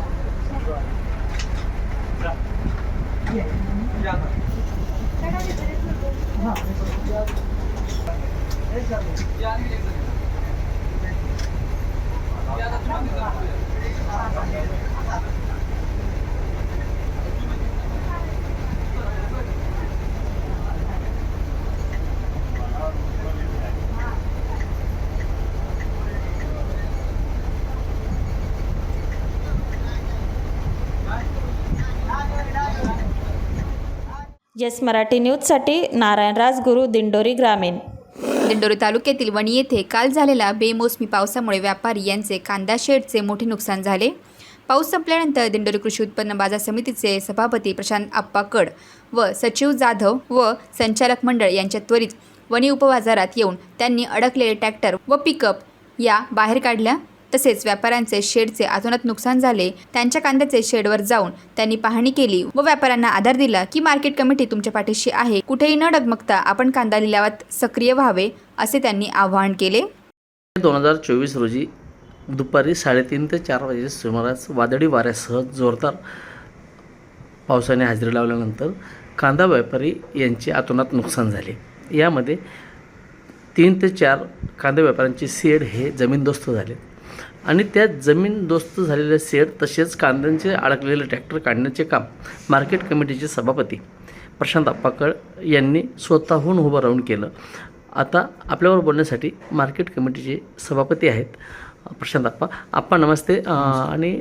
येस मराठी न्यूजसाठी नारायण राजगुरू, दिंडोरी ग्रामीण. दिंडोरी तालुक्यातील वणी येथे काल झालेल्या बेमोसमी पावसामुळे व्यापारी यांचे कांदा शेडचे मोठे नुकसान झाले. पाऊस संपल्यानंतर दिंडोरी कृषी उत्पन्न बाजार समितीचे सभापती प्रशांत आप्पा कड व सचिव जाधव व संचालक मंडळ यांच्या त्वरित वणी उपबाजारात येऊन त्यांनी अडकलेले ट्रॅक्टर व पिकअप या बाहेर काढल्या. तसेच व्यापाऱ्यांचे शेडचे अतोनात नुकसान झाले. त्यांच्या कांद्याचे शेडवर जाऊन त्यांनी पाहणी केली व व्यापाऱ्यांना आधार दिला की मार्केट कमिटी तुमच्या पाठीशी आहे, कुठेही न डगमगता आपण कांदा लिलावात सक्रिय व्हावे असे त्यांनी आवाहन केले. 2024 रोजी दुपारी 3:30 ते 4 वाजेच्या सुमारास वादळी वाऱ्यासह जोरदार पावसाने हजेरी लावल्यानंतर कांदा व्यापारी यांचे अतोनात नुकसान झाले. यामध्ये 3 ते 4 कांदा व्यापाऱ्यांचे शेड हे जमीनदोस्त झाले आणि त्या जमीनदोस्त झालेले शेड तसेच कांद्यांचे अडकलेले ट्रॅक्टर काढण्याचे काम मार्केट कमिटीचे सभापती प्रशांत आप्पाकड यांनी स्वतःहून उभं राहून केलं. आता आपल्यावर बोलण्यासाठी मार्केट कमिटीचे सभापती आहेत प्रशांत आप्पा. नमस्ते. आणि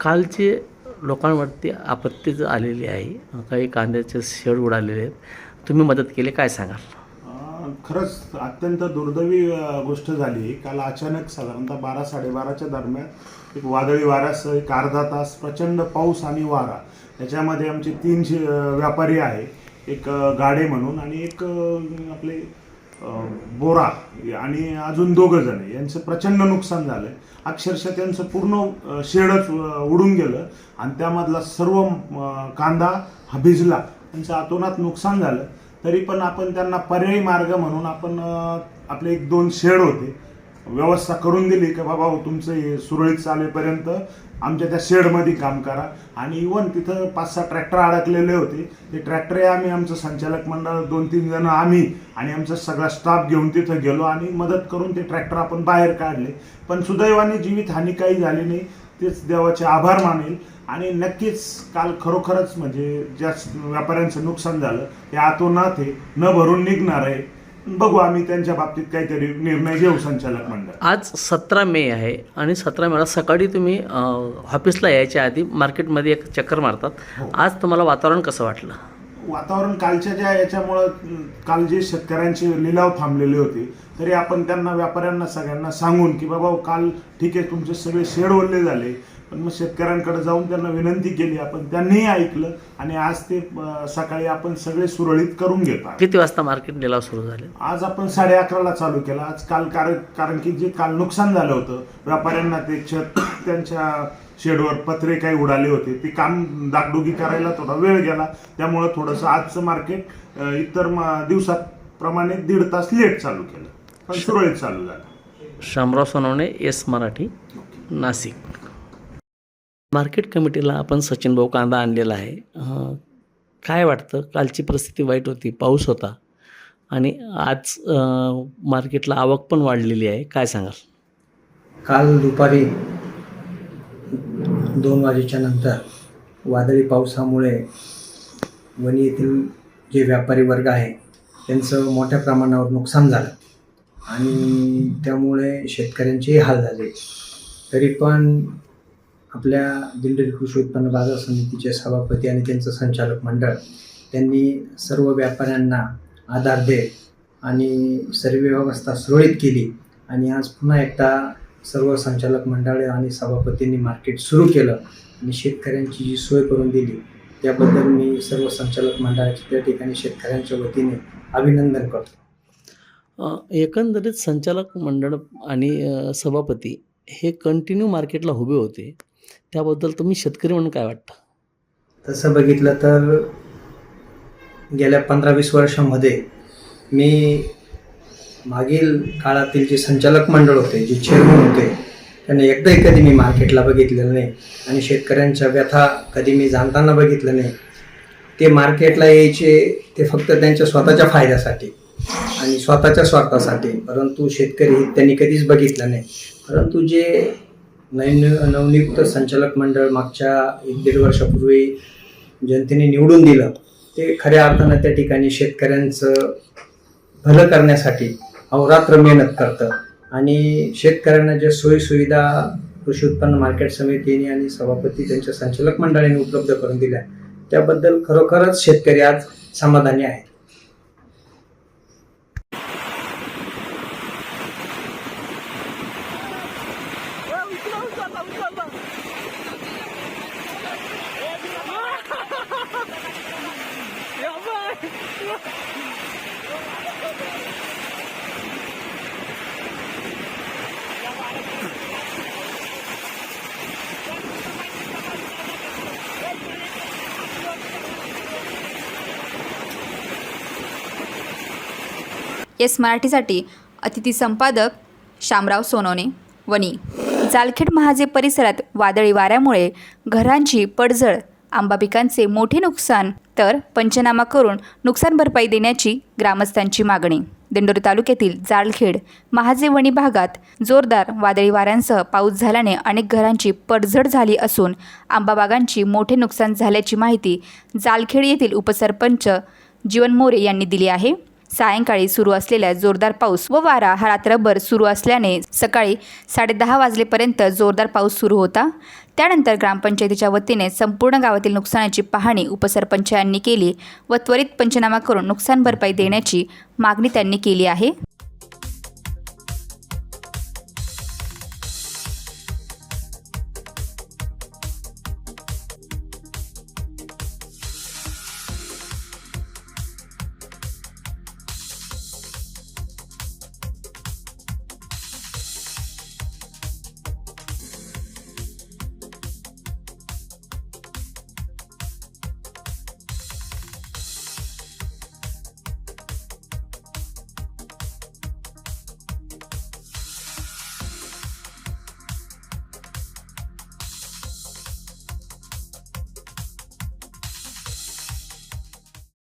कालचे लोकांवरती आपत्ती आलेली आहे, काही कांद्याचे शेड उडालेले आहेत, तुम्ही मदत केली, काय सांगाल? खरंच अत्यंत दुर्दैवी गोष्ट झाली. काल अचानक साधारणतः 12-12:30च्या दरम्यान एक वादळी वाऱ्यासह एक अर्धा तास प्रचंड पाऊस आणि वारा, त्याच्यामध्ये आमचे 3 व्यापारी आहे, एक गाडे म्हणून आणि एक आपले बोरा आणि अजून 2 जण, यांचं प्रचंड नुकसान झालं. अक्षरशः त्यांचं पूर्ण शेडच उडून गेलं आणि त्यामधला सर्व कांदा हा भिजला, त्यांचं अतोनात नुकसान झालं. तरी पण आपण त्यांना पर्यायी मार्ग म्हणून आपण आपले 1-2 शेड होते व्यवस्था करून दिली की बाबा तुमचं हे सुरळीत चालेपर्यंत आमच्या त्या शेडमध्ये काम करा. आणि इवन तिथं 5-6 ट्रॅक्टर अडकलेले होते. ते ट्रॅक्टरही आम्ही आमचं संचालक मंडळ 2-3 जण आम्ही आणि आमचा सगळा स्टाफ घेऊन तिथं गेलो आणि मदत करून ते ट्रॅक्टर आपण बाहेर काढले. पण सुदैवाने जीवितहानी काही झाली नाही. तेच देवाचे आभार मानेल. आणि नक्कीच काल खरोखरच म्हणजे ज्या व्यापाऱ्यांचं नुकसान झालं ते आतोनात आहे, न भरून निघणार आहे. बघू आम्ही त्यांच्या बाबतीत काहीतरी निर्णय घेऊ संचालक मंडळ. आज 17 मे आहे आणि 17 मेला सकाळी तुम्ही ऑफिसला यायच्या आधी मार्केटमध्ये एक चक्कर मारतात. आज तुम्हाला वातावरण कसं वाटलं? वातावरण कालच्या ज्या याच्यामुळं काल जे शेतकऱ्यांचे लिलाव थांबलेले होते तरी आपण त्यांना व्यापाऱ्यांना सगळ्यांना सांगून की बाबा काल ठीक आहे तुमचे सगळे शेड ओढले झाले, पण मग शेतकऱ्यांकडे जाऊन त्यांना विनंती केली आपण, त्यांनीही ऐकलं आणि आज ते सकाळी आपण सगळे सुरळीत करून घेतात. किती वाजता मार्केट लिलाव सुरू झाले? आज आपण 11:30ला चालू केला. आज काल कारण की जे काल नुकसान झालं होतं व्यापाऱ्यांना ते छत त्यांच्या शेडवर पत्रे काही उडाले होते ते काम डागडुगी करायला थोडा वेळ गेला. त्यामुळं थोडंसं आजचं मार्केट इतर दिवसाप्रमाणे 1.5 तास लेट चालू केलं, पण सुरळीत चालू झालं. शामराव सोनवणे, एस मराठी, नाशिक. मार्केट कमिटीला आपण सचिन भाऊ कांदा आणलेला आहे. काय वाटतं? कालची परिस्थिती वाईट होती, पाऊस होता आणि आज मार्केटला आवक पण वाढलेली आहे. काय सांगाल? काल दुपारी 2 वाजेच्या नंतर वादळी पावसामुळे वणी येथील जे व्यापारी वर्ग आहे त्यांचं मोठ्या प्रमाणावर नुकसान झालं आणि त्यामुळे शेतकऱ्यांचेही हाल झाले. तरी पण आपल्या दिंडोरी कृषी उत्पन्न बाजार समितीचे सभापती आणि त्यांचं संचालक मंडळ त्यांनी सर्व व्यापाऱ्यांना आधार देत आणि सर्व व्यवस्था सुरळीत केली आणि आज पुन्हा एकदा सर्व संचालक मंडळ आणि सभापतींनी मार्केट सुरू केलं आणि शेतकऱ्यांची जी सोय करून दिली त्याबद्दल मी सर्व संचालक मंडळाचे त्या ठिकाणी शेतकऱ्यांच्या वतीने अभिनंदन करतो. एकंदरीत संचालक मंडळ आणि सभापती हे कंटिन्यू मार्केटला उभे होते, त्याबद्दल तुम्ही शेतकरी म्हणून काय वाटतं? तसं बघितलं तर गेल्या 15-20 वर्षामध्ये मी मागील काळातील जे संचालक मंडळ होते, जे चेअरमन होते, त्यांनी एकदाही कधी मी मार्केटला बघितलेलं नाही आणि शेतकऱ्यांच्या व्यथा कधी मी जाणताना बघितलं नाही. ते मार्केटला यायचे ते फक्त त्यांच्या स्वतःच्या फायद्यासाठी आणि स्वतःच्या स्वार्थासाठी, परंतु शेतकरी त्यांनी कधीच बघितलं नाही. परंतु जे नवनियुक्त संचालक मंडळ मागच्या 1-1.5 वर्षापूर्वी जनतेने निवडून दिलं ते खऱ्या अर्थानं त्या ठिकाणी शेतकऱ्यांचं भलं करण्यासाठी अहोरात्र मेहनत करतं आणि शेतकऱ्यांना ज्या सोयीसुविधा कृषी उत्पन्न मार्केट समितीने आणि सभापती त्यांच्या संचालक मंडळाने उपलब्ध करून दिल्या त्याबद्दल खरोखरच शेतकरी आज समाधानी आहेत. एस मराठीसाठी अतिथी संपादक शामराव सोनवणे, वणी. जालखेड महाजे परिसरात वादळी वाऱ्यामुळे घरांची पडझड, आंबा पिकांचे मोठे नुकसान, तर पंचनामा करून नुकसान भरपाई देण्याची ग्रामस्थांची मागणी. दिंडोरी तालुक्यातील जालखेड महाजे वणी भागात जोरदार वादळी वाऱ्यांसह पाऊस झाल्याने अनेक घरांची पडझड झाली असून आंबा बागांची मोठे नुकसान झाल्याची माहिती जालखेड येथील उपसरपंच जीवन मोरे यांनी दिली आहे. सायंकाळी सुरू असलेला जोरदार पाऊस व वारा हा रात्रभर सुरू असल्याने सकाळी 10:30 वाजलेपर्यंत जोरदार पाऊस सुरू होता. त्यानंतर ग्रामपंचायतीच्या वतीने संपूर्ण गावातील नुकसानाची पाहणी उपसरपंच यांनी केली व त्वरित पंचनामा करून नुकसान भरपाई देण्याची मागणी त्यांनी केली आहे.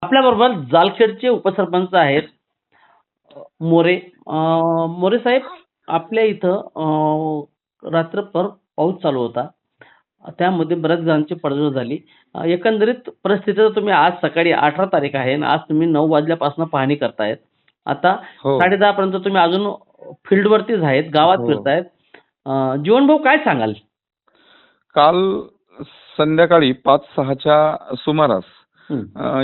आपल्याबरोबर जालखेडचे उपसरपंच आहेत मोरे. मोरे साहेब, आपल्या इथं रात्रभर पाऊस चालू होता, त्यामध्ये बऱ्याच जणांची पडझड झाली. एकंदरीत परिस्थितीचं तुम्ही आज सकाळी 18 तारीख आहे आणि आज तुम्ही 9 वाजल्यापासून पाहणी करतायत. आता 10:30 पर्यंत तुम्ही अजून फील्डवरतीच आहेत, गावात फिरतायत. जीवनभाऊ, काय सांगाल? काल संध्याकाळी 5-6च्या सुमारास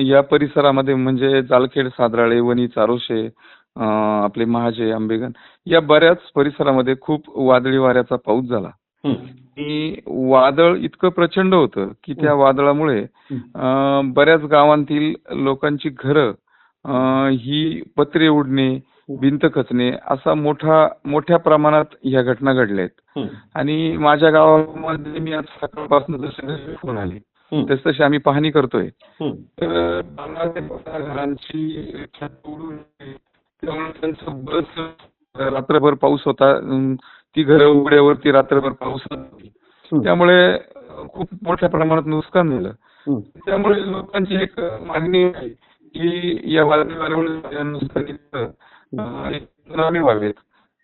या परिसरामध्ये म्हणजे जालखेड, सादराळे, वणी, चारोशे, आपले महाजे, आंबेगण या बऱ्याच परिसरामध्ये खूप वादळी वाऱ्याचा पाऊस झाला. आणि वादळ इतकं प्रचंड होतं की त्या वादळामुळे बऱ्याच गावांतील लोकांची घरं ही पत्रे उडणे, भिंत खचणे असा मोठ्या प्रमाणात ह्या घटना घडल्या आहेत. आणि माझ्या गावामध्ये मी आज सकाळपासून जसे फोन आले तशी आम्ही पाहणी करतोय. तर 12 घरांची छत उडून त्यामुळे त्यांचं बरंच रात्रभर पाऊस होता. ती घरं उघड्यावरती रात्रभर पाऊस होता, त्यामुळे खूप मोठ्या प्रमाणात नुकसान झालं. त्यामुळे लोकांची एक मागणी आहे की या वादळामुळे नुकसानीचं पंचनामे व्हावेत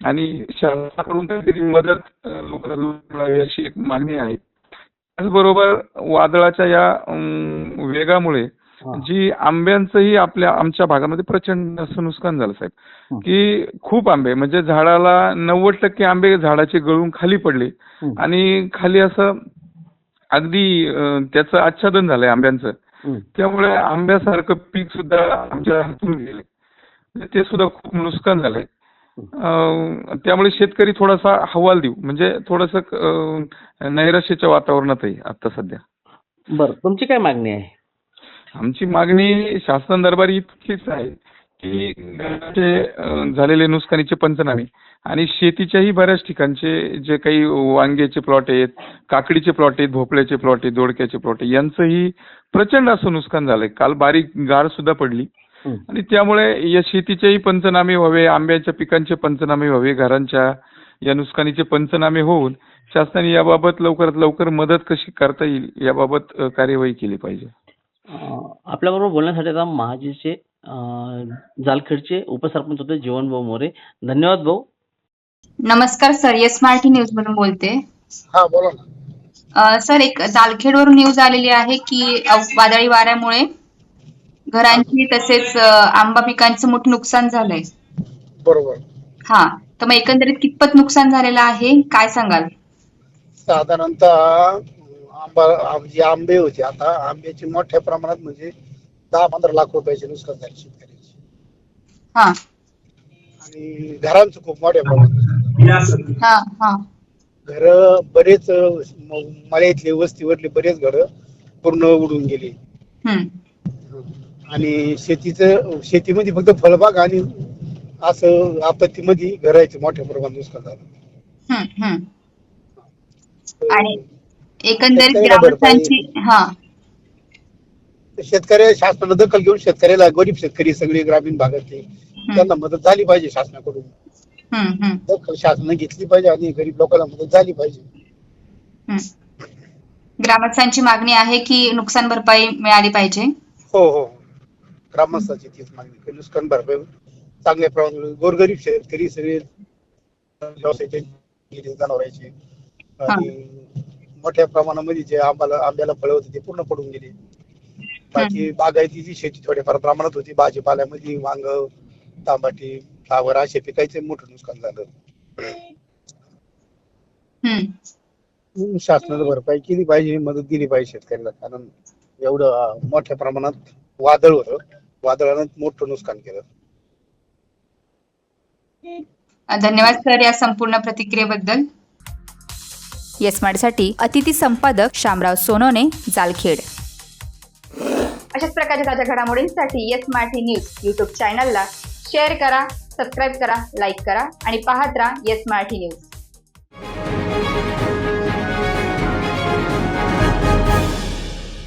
आणि शासनाकडून काहीतरी मदत लोकांना मिळावी अशी एक मागणी आहे. त्याचबरोबर वादळाच्या या वेगामुळे जी आंब्यांचंही आमच्या भागामध्ये प्रचंड असं नुकसान झालं साहेब, की खूप आंबे म्हणजे झाडाला 90% आंबे झाडाचे गळून खाली पडले आणि खाली असं अगदी त्याचं आच्छादन झालंय आंब्यांचं. त्यामुळे आंब्यासारखं पीक सुद्धा आमच्या हातून गेले, ते सुद्धा खूप नुकसान झालंय. त्यामुळे शेतकरी थोडासा हवाल देऊ म्हणजे थोडंसं नैराश्याच्या वातावरणात आहे आता सध्या. बरं, तुमची काय मागणी आहे? आमची मागणी शासन दरबारी इतकीच आहे की घराचे झालेले नुकसानीचे पंचनामे आणि शेतीच्याही बऱ्याच ठिकाणचे जे काही वांग्याचे प्लॉट आहेत, काकडीचे प्लॉट आहेत, भोपळ्याचे प्लॉट आहेत, दोडक्याचे प्लॉट आहेत, यांचंही प्रचंड असं नुकसान झालंय. काल बारीक गार सुद्धा पडली आणि त्यामुळे या शेतीचेही पंचनामे व्हावे, आंब्याच्या पिकांचे पंचनामे व्हावे, घरांच्या या नुकसानीचे पंचनामे होऊन शासनाने याबाबत लवकरात लवकर मदत कशी करता येईल याबाबत कार्यवाही केली पाहिजे. आपल्याबरोबर बोलण्यासाठी आता महाजीचे जालखेडचे उपसरपंच होते जीवनभाऊ मोरे. धन्यवाद भाऊ. नमस्कार सर, येस मराठी न्यूज मधून बोलते. हा बोला ना. सर, एक जालखेडवरून न्यूज आलेली आहे की वादळी वाऱ्यामुळे घरांची तसेच आंबा पिकांचं मोठं नुकसान झालंय. बरोबर. हा, तर मग एकंदरीत कितपत नुकसान झालेलं आहे, काय सांगाल? साधारणतः जे आंबे होते, आता आंब्याची मोठ्या प्रमाणात म्हणजे 10-15 लाख रुपयाचे नुकसान झाले शेतकऱ्यांचे. हा, आणि घरांचं खूप मोठ्या प्रमाणात हा हा घर बरेच मळ्यातले वस्तीवरले बरेच घर पूर्ण उडून गेले. आणि शेतीमध्ये फक्त फळबाग आणि असं आपत्तीमध्ये घराचे मोठ्या प्रमाणात नुकसान झालं. आणि एकंदरीत ग्रामस्थांची शेतकरी शासनानं दखल घेऊन शेतकऱ्याला, गरीब शेतकरी सगळे ग्रामीण भागातले, त्यांना मदत झाली पाहिजे शासनाकडून. दखल शासनाने घेतली पाहिजे आणि गरीब लोकांना मदत झाली पाहिजे. ग्रामस्थांची मागणी आहे की नुकसान भरपाई मिळाली पाहिजे. हो, ग्रामस्थांची तीच मागणी, नुकसान भरपाई चांगल्या प्रमाणात. गोरगरीब शेतकरी सगळे व्यवसायाचे जनावरांचे आणि मोठ्या प्रमाणामध्ये जे आंब्याला फळ होते ते पूर्ण पडून गेले. बाकी बागायतीची शेती थोड्याफार प्रमाणात होती, भाजीपाल्यामध्ये वांग, टमाटे, फ्लावर असे पिकायचे मोठं नुकसान झालं. शासनानं भरपाई केली पाहिजे, मदत दिली पाहिजे शेतकऱ्याला, कारण एवढं मोठ्या प्रमाणात वादळ होतं, वादळानं मोठं नुकसान केलं. धन्यवाद सर या संपूर्ण प्रतिक्रियेबद्दल. येस मराठीसाठी अतिथी संपादक शामराव सोनोने, जालखेड. अशाच प्रकारच्या ताज्या घडामोडींसाठी येस मराठी न्यूज यूट्यूब चॅनलला शेअर करा, सबस्क्राईब करा, लाईक करा आणि पाहत राहा येस मराठी न्यूज.